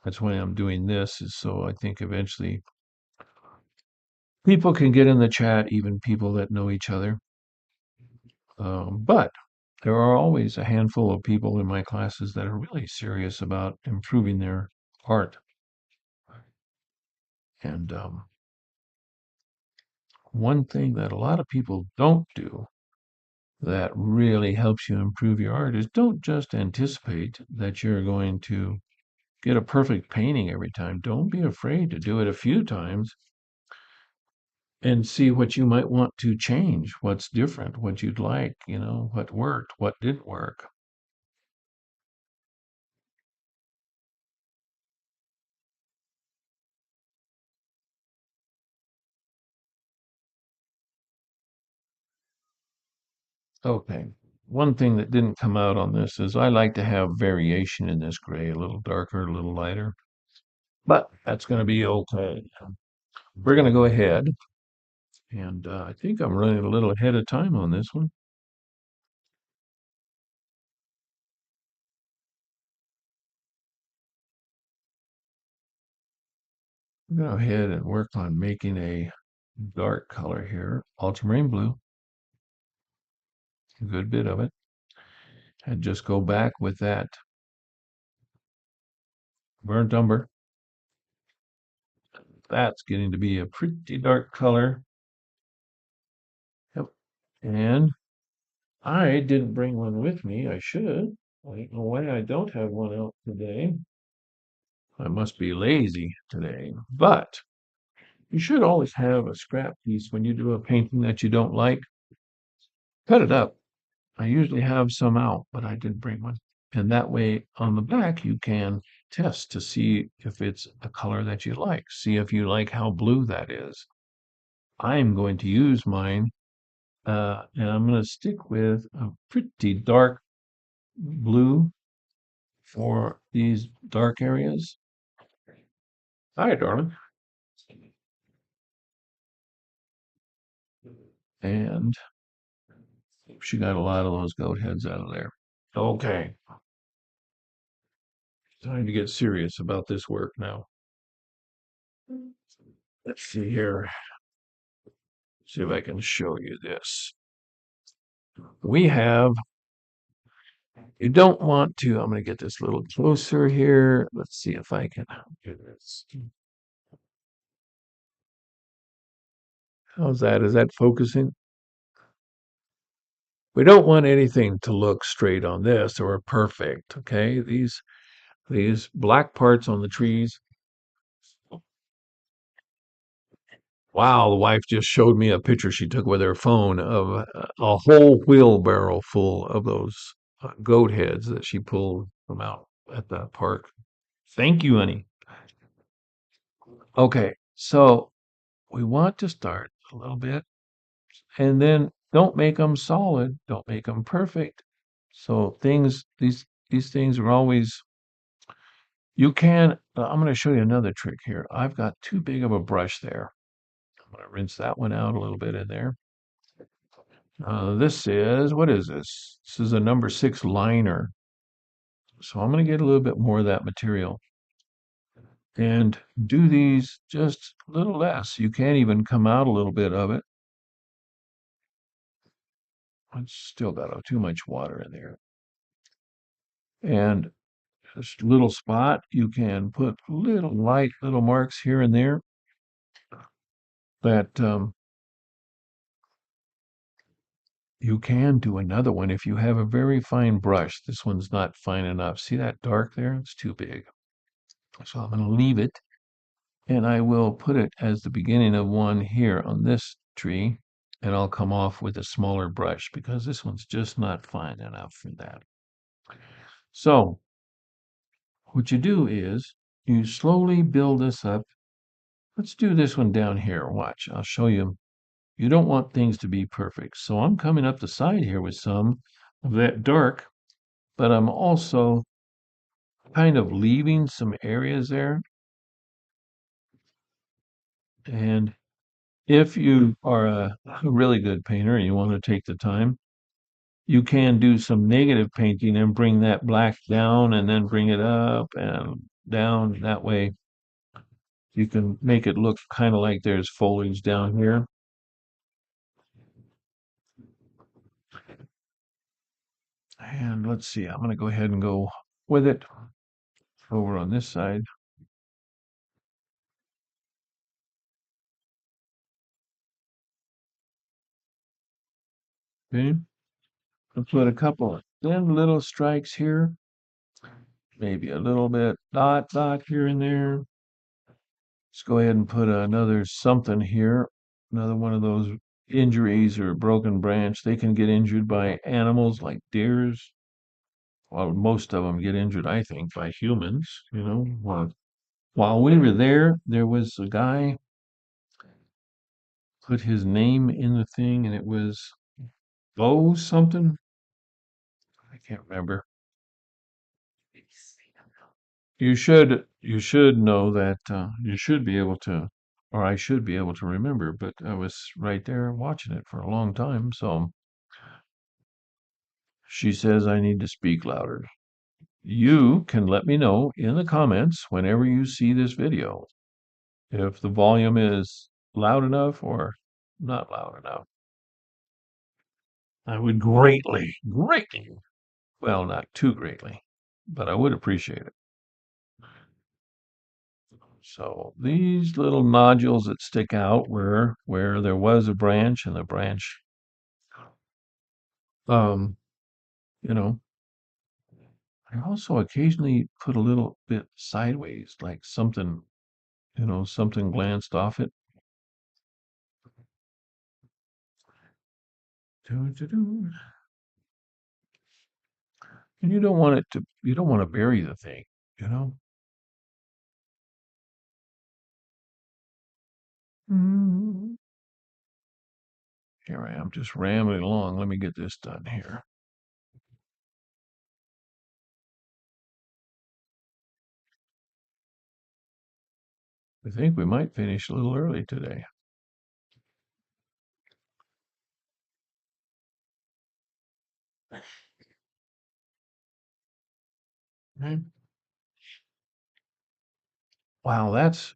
That's why I'm doing this, is so I think eventually people can get in the chat, even people that know each other. But there are always a handful of people in my classes that are really serious about improving their art. And one thing that a lot of people don't do that really helps you improve your art is don't just anticipate that you're going to get a perfect painting every time. Don't be afraid to do it a few times and see what you might want to change, what's different, what you'd like, what worked, what didn't work. Okay. One thing that didn't come out on this is I like to have variation in this gray, a little darker, a little lighter, but that's going to be okay. We're going to go ahead, and I think I'm running a little ahead of time on this one. Go ahead and work on making a dark color here, ultramarine blue, a good bit of it, and just go back with that burnt umber. That's getting to be a pretty dark color. Yep. And I didn't bring one with me. I should. I don't know why I don't have one out today. I must be lazy today. But you should always have a scrap piece when you do a painting that you don't like. Cut it up. I usually have some out, but I didn't bring one. And that way on the back, you can test to see if it's a color that you like. See if you like how blue that is. I'm going to use mine, and I'm going to stick with a pretty dark blue for these dark areas. Hi, darling. And she got a lot of those goat heads out of there. Okay, time to get serious about this work now. Let's see here. See if I can show you this. We have, you don't want to, I'm going to get this a little closer here. Let's see if I can do this. How's that? Is that focusing? We don't want anything to look straight on this or perfect, okay? These black parts on the trees. Wow, the wife just showed me a picture she took with her phone of a whole wheelbarrow full of those goat heads that she pulled from out at the park. Thank you, honey. Okay, so we want to start a little bit and then don't make them solid, don't make them perfect. So these things are always, you can, I'm going to show you another trick here. I've got too big of a brush there. I'm going to rinse that one out a little bit in there. This is, what is this? This is a number 6 liner. So I'm going to get a little bit more of that material and do these just a little less. You can't even come out a little bit of it. It's still got too much water in there. And this little spot, you can put little light little marks here and there. That you can do another one if you have a very fine brush. This one's not fine enough. See that dark there? It's too big. So I'm going to leave it, and I will put it as the beginning of one here on this tree, and I'll come off with a smaller brush because this one's just not fine enough for that. So what you do is you slowly build this up. Let's do this one down here. Watch, I'll show you. You don't want things to be perfect. So I'm coming up the side here with some of that dark, but I'm also kind of leaving some areas there. And if you are a really good painter and you want to take the time, you can do some negative painting and bring that black down and then bring it up and down. That way you can make it look kind of like there's foliage down here. And let's see, I'm going to go ahead and go with it over on this side. Okay, I'll put a couple of thin little strikes here, maybe a little bit dot here and there. Let's go ahead and put another something here, another one of those injuries or broken branch. They can get injured by animals like deers. Well, most of them get injured, I think, by humans. While we were there, there was a guy put his name in the thing, and it was Bo something. I can't remember. You should know that you should be able to, or I should be able to remember, but I was right there watching it for a long time. So she says I need to speak louder. You can let me know in the comments whenever you see this video if the volume is loud enough or not loud enough. I would greatly, well, not too greatly, but I would appreciate it. So these little nodules that stick out where there was a branch and the branch, um, you know, I also occasionally put a little bit sideways, like something, something glanced off it. Doo, doo, doo. And you don't want to bury the thing, you know? Mm. Here I am just rambling along. Let me get this done here. I think we might finish a little early today. Okay. Wow, that's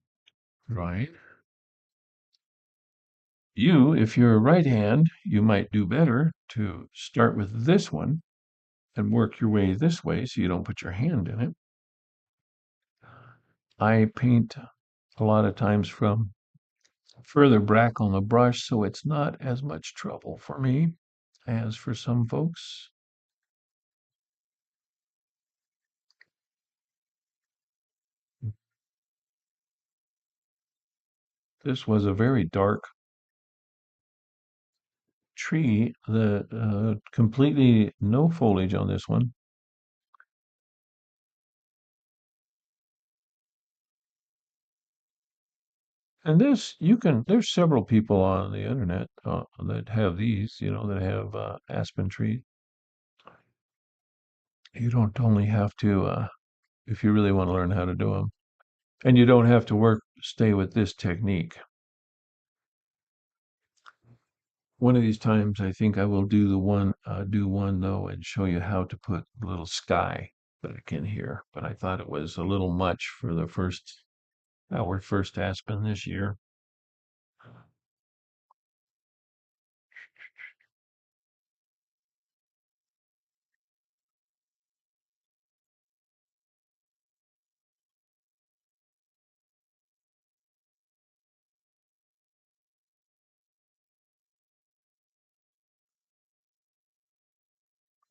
right. If you're a right hand, you might do better to start with this one and work your way this way so you don't put your hand in it. I paint a lot of times from further back on the brush, so it's not as much trouble for me as for some folks. This was a very dark tree, the completely no foliage on this one. And there's several people on the internet that have these, that have aspen trees. You don't only have to, if you really want to learn how to do them, and you don't have to stay with this technique. One of these times, I think I will do one though, and show you how to put a little sky back in here. But I thought it was a little much for our first aspen this year.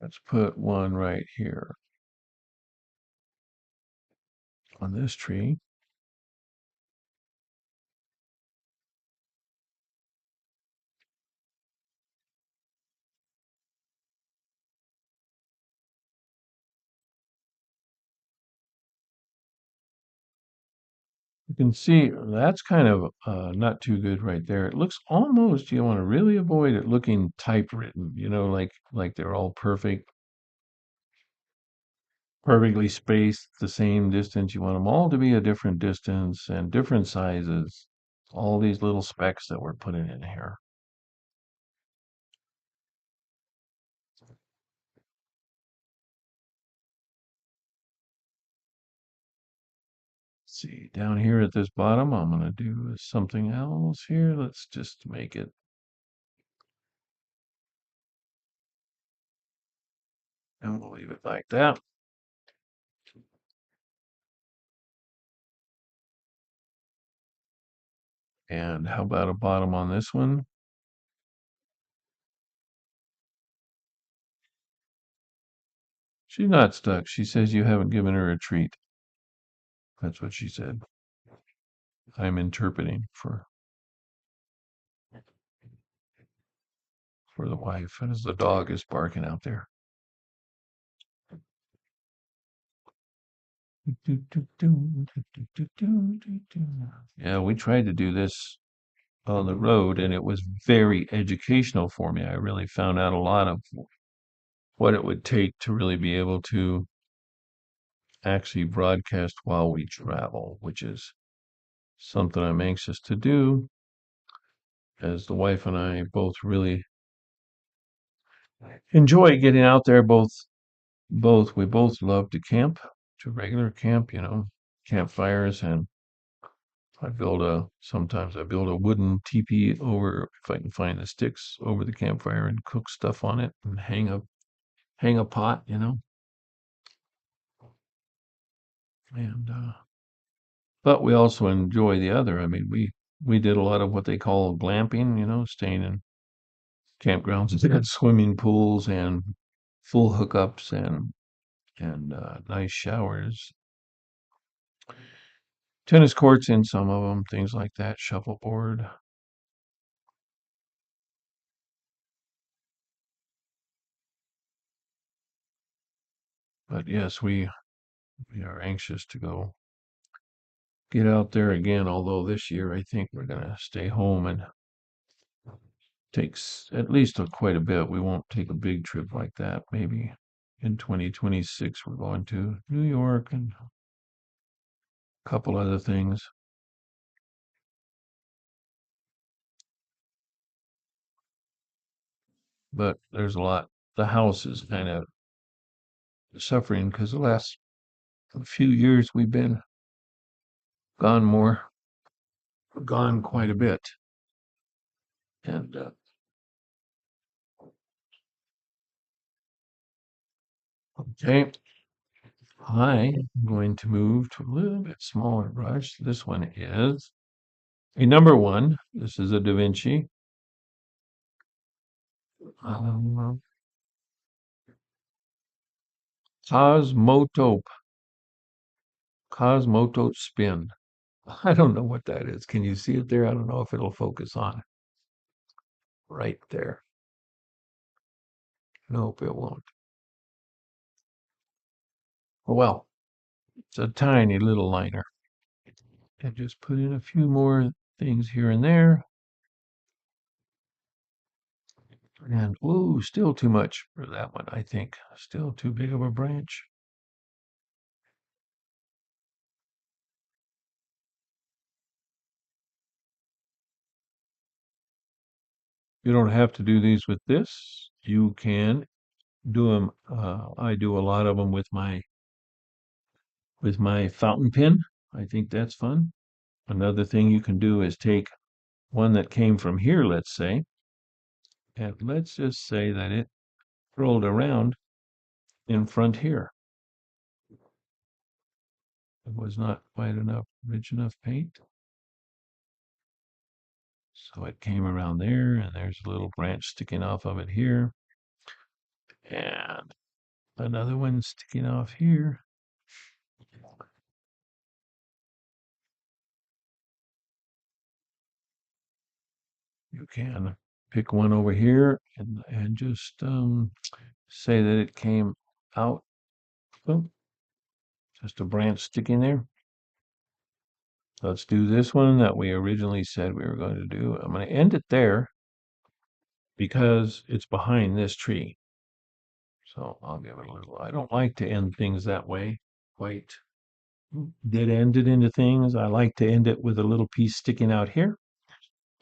Let's put one right here on this tree. You can see that's kind of not too good right there. It looks almost, you want to really avoid it looking typewritten, like they're all perfectly spaced the same distance. You want them all to be a different distance and different sizes. All these little specks that we're putting in here. See, down here at this bottom, I'm going to do something else here. Let's just make it. And we'll leave it like that. And how about a bottom on this one? She's not stuck. She says you haven't given her a treat. That's what she said. I'm interpreting for the wife as the dog is barking out there. Yeah, we tried to do this on the road and it was very educational for me. I really found out a lot of what it would take to really be able to actually broadcast while we travel, which is something I'm anxious to do, as the wife and I both really enjoy getting out there. We both love to camp, to regular camp, campfires, and sometimes I build a wooden teepee over, if I can find the sticks, over the campfire and cook stuff on it and hang a pot, and but we also enjoy the other. I mean, we did a lot of what they call glamping, staying in campgrounds that had swimming pools and full hookups and nice showers, tennis courts in some of them, things like that, shuffleboard. But yes, we are anxious to go get out there again. Although this year I think we're gonna stay home and takes at least quite a bit. We won't take a big trip like that. Maybe in 2026 we're going to New York and a couple other things. But there's a lot. The house is kind of suffering because the last few years we've been gone more, gone quite a bit. And okay, I'm going to move to a little bit smaller brush. This one is a number one. This is a Da Vinci. Um, Cosmotope. Cosmotope spin. I don't know what that is. Can you see it there? I don't know if it'll focus on it. Right there. Nope, it won't. Oh, well, it's a tiny little liner. And just put in a few more things here and there. And, ooh, still too much for that one, I think. Still too big of a branch. You don't have to do these with this. You can do them. I do a lot of them with my fountain pen. I think that's fun. Another thing you can do is take one that came from here, let's say, and let's just say that it rolled around in front here. It was not quite enough, rich enough paint. So it came around there, and there's a little branch sticking off of it here. And another one sticking off here. You can pick one over here and just say that it came out. Oh, just a branch sticking there. Let's do this one that we originally said we were going to do. I'm going to end it there because it's behind this tree. So I'll give it a little. I don't like to end things that way, quite dead-ended into things. I like to end it with a little piece sticking out here.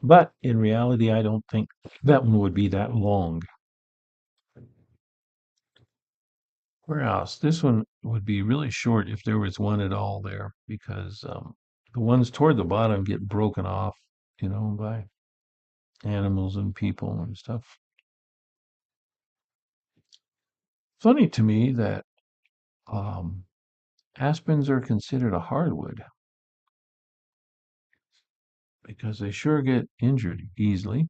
But in reality, I don't think that one would be that long. Whereas this one would be really short if there was one at all there, because the ones toward the bottom get broken off, by animals and people and stuff. Funny to me that um, aspens are considered a hardwood because they sure get injured easily.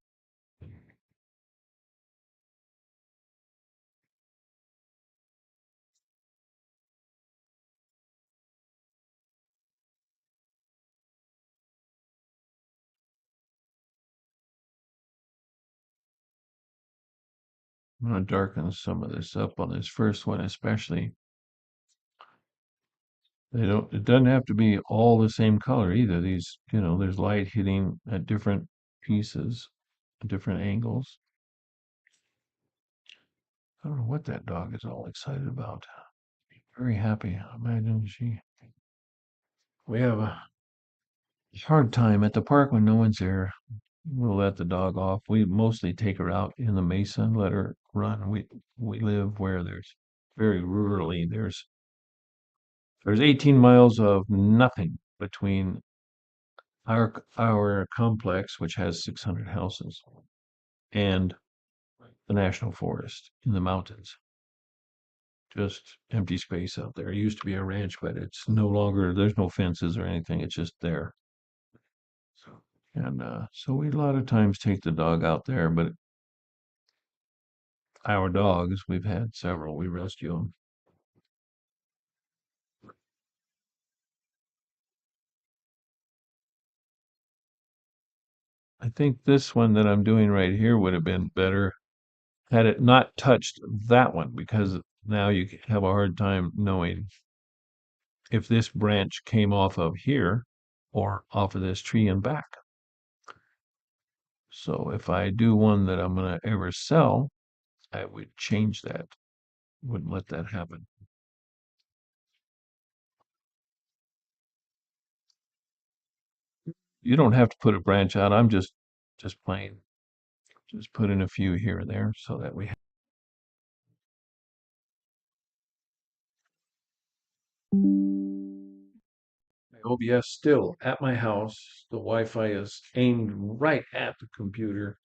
I'm going to darken some of this up on this first one, especially. It doesn't have to be all the same color either. There's light hitting at different pieces, different angles. I don't know what that dog is all excited about. Very happy. I imagine we have a hard time at the park when no one's there. We'll let the dog off. We mostly take her out in the mesa and let her run. We live where there's very rurally. There's 18 miles of nothing between our complex, which has 600 houses, and the national forest in the mountains. Just empty space out there. It used to be a ranch, but it's no longer. There's no fences or anything. It's just there. And so we a lot of times take the dog out there, but our dogs, we've had several. We rescue them. I think this one that I'm doing right here would have been better had it not touched that one, because now you have a hard time knowing if this branch came off of here or off of this tree and back. So if I do one that I'm going to ever sell, I would change that. Wouldn't let that happen. You don't have to put a branch out. I'm just plain just put in a few here and there so that we have. OBS still at my house. The Wi-Fi is aimed right at the computer.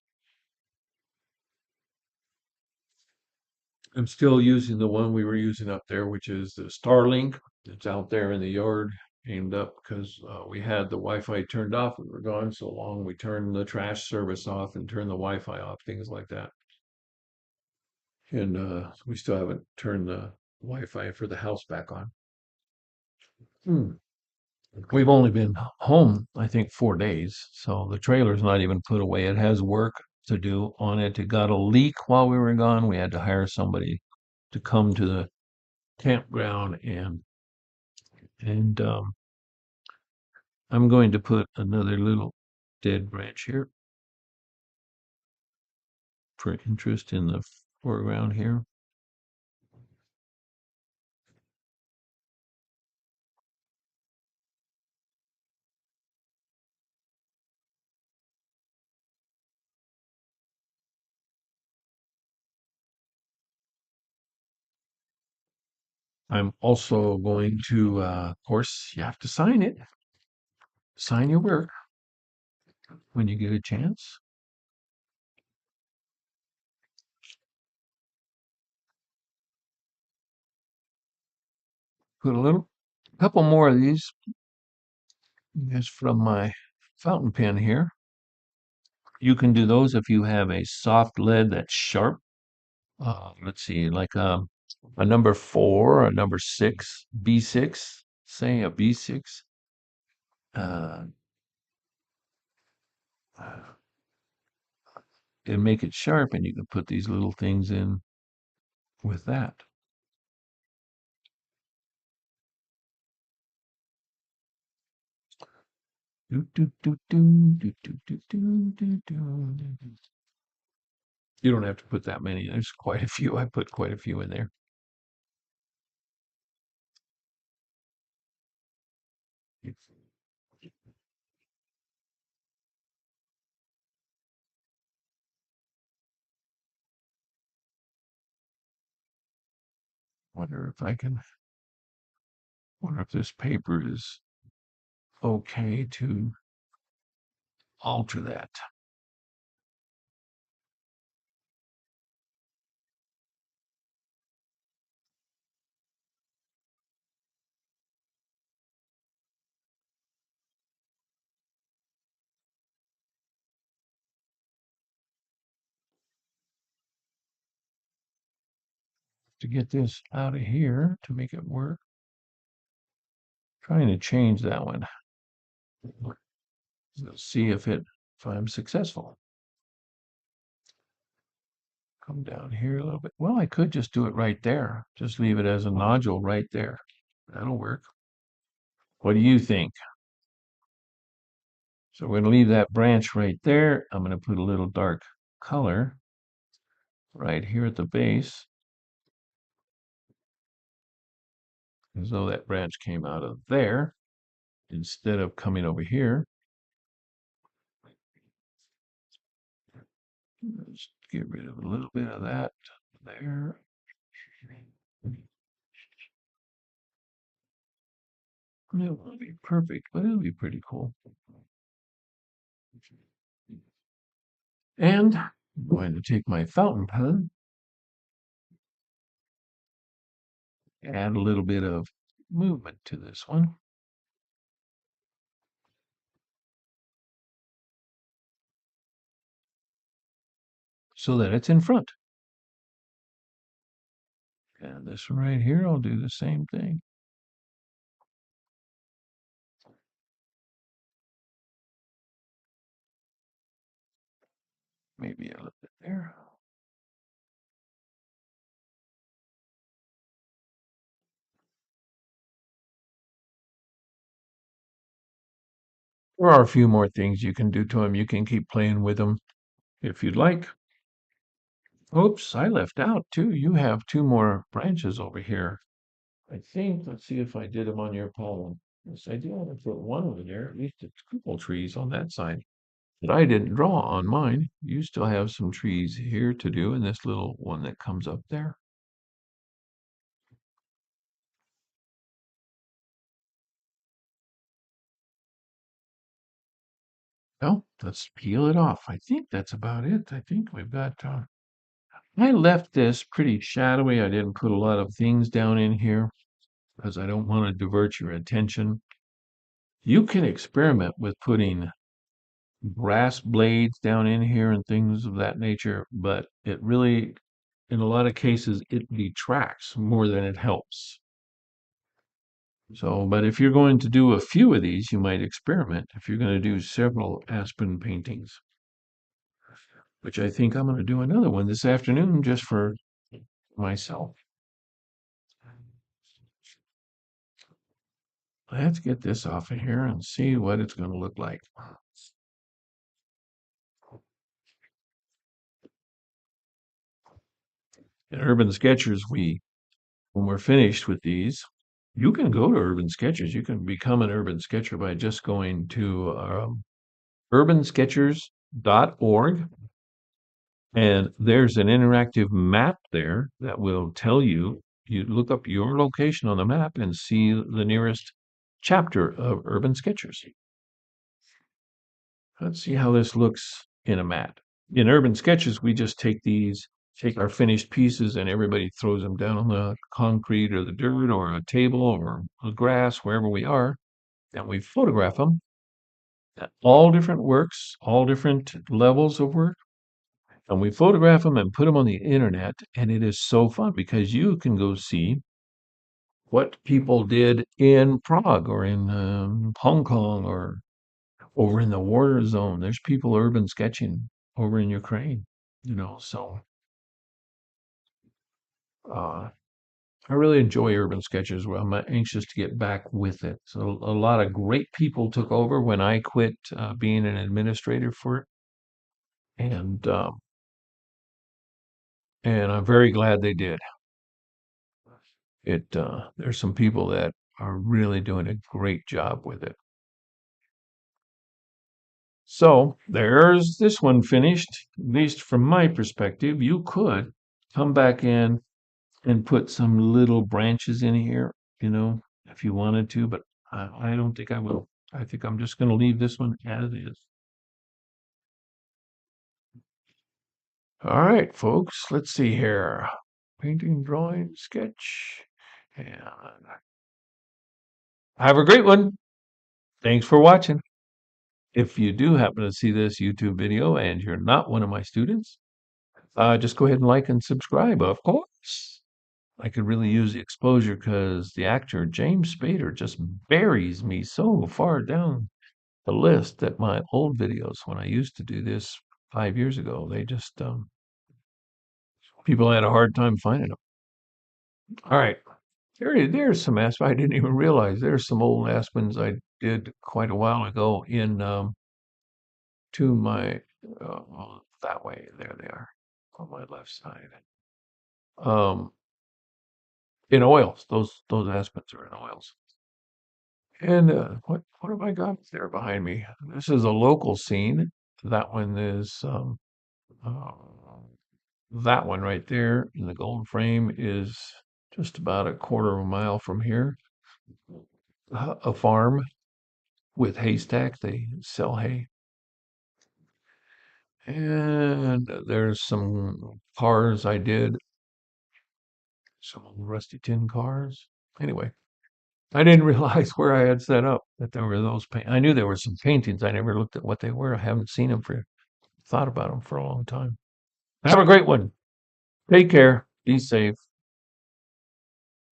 I'm still using the one we were using up there, which is the Starlink. It's out there in the yard, aimed up because we had the Wi-Fi turned off. We were gone so long. We turned the trash service off and turned the Wi-Fi off, things like that. And we still haven't turned the Wi-Fi for the house back on. Hmm. We've only been home, I think, 4 days. So the trailer's not even put away. It has work to do on it. It got a leak while we were gone. We had to hire somebody to come to the campground and I'm going to put another little dead branch here for interest in the foreground here. I'm also going to, of course, you have to sign it. Sign your work when you get a chance. Put couple more of these just from my fountain pen here. You can do those if you have a soft lead that's sharp. let's see, like a number 4, a number 6, B6, say a B6, uh, and make it sharp, and you can put these little things in with that. Do, do, do, do, do, do, do, do, do, do. You don't have to put that many. There's quite a few. I put quite a few in there. Wonder if I can, wonder if this paper is okay to alter that. To get this out of here to make it work. Trying to change that one. Let's see if I'm successful. Come down here a little bit. Well, I could just do it right there. Just leave it as a nodule right there. That'll work. What do you think? So we're going to leave that branch right there. I'm going to put a little dark color right here at the base, as though that branch came out of there instead of coming over here. Let's get rid of a little bit of that there. It won't be perfect, but it'll be pretty cool. And I'm going to take my fountain pen, add a little bit of movement to this one. So that it's in front. And this one right here, I'll do the same thing. Maybe a little bit there. There are a few more things you can do to them. You can keep playing with them if you'd like. Oops, I left out two. You have two more branches over here. I think, let's see if I did them on your problem. Yes, I did. I put one over there. At least it's a couple trees on that side. But I didn't draw on mine. You still have some trees here to do, and this little one that comes up there. Well, let's peel it off. I think that's about it. I think we've got, I left this pretty shadowy. I didn't put a lot of things down in here because I don't want to divert your attention. You can experiment with putting brass blades down in here and things of that nature, but it really, in a lot of cases, it detracts more than it helps. So, but if you're going to do a few of these, you might experiment if you're going to do several aspen paintings, which I think I'm going to do another one this afternoon just for myself. Let's get this off of here and see what it's going to look like. In Urban Sketchers, when we're finished with these, you can go to Urban Sketchers. You can become an Urban Sketcher by just going to urbansketchers.org. And there's an interactive map there that will tell you, you look up your location on the map and see the nearest chapter of Urban Sketchers. Let's see how this looks in a mat. In Urban Sketches, we just take our finished pieces and everybody throws them down on the concrete or the dirt or a table or the grass, wherever we are, and we photograph them. All different works, all different levels of work. And we photograph them and put them on the internet. And it is so fun because you can go see what people did in Prague or in Hong Kong or over in the war zone. There's people urban sketching over in Ukraine, so uh, I really enjoy urban sketches. Well, I'm anxious to get back with it. So a lot of great people took over when I quit being an administrator for it, and I'm very glad they did. There's some people that are really doing a great job with it. So there's this one finished, at least from my perspective. You could come back in and put some little branches in here, if you wanted to, but I don't think I will. I think I'm just going to leave this one as is. All right, folks, let's see here. Painting, drawing, sketch, and have a great one. Thanks for watching. If you do happen to see this YouTube video and you're not one of my students, just go ahead and like and subscribe, of course. I could really use the exposure because the actor James Spader just buries me so far down the list that my old videos, when I used to do this 5 years ago, they just people had a hard time finding them. All right, there's some aspen. I didn't even realize there's some old aspens I did quite a while ago in to my that way. There they are on my left side. Um, in oils. Those aspens are in oils. And what have I got there behind me? This is a local scene. That one is uh, that one right there in the gold frame is just about a quarter of a mile from here. A farm with haystacks. They sell hay. And there's some cars I did, some old rusty tin cars. Anyway, I didn't realize where I had set up that there were those. I knew there were some paintings. I never looked at what they were. I haven't seen them thought about them for a long time. Have a great one. Take care. Be safe.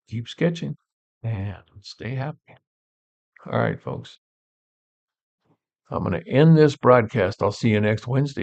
Keep sketching and stay happy. All right, folks. I'm going to end this broadcast. I'll see you next Wednesday.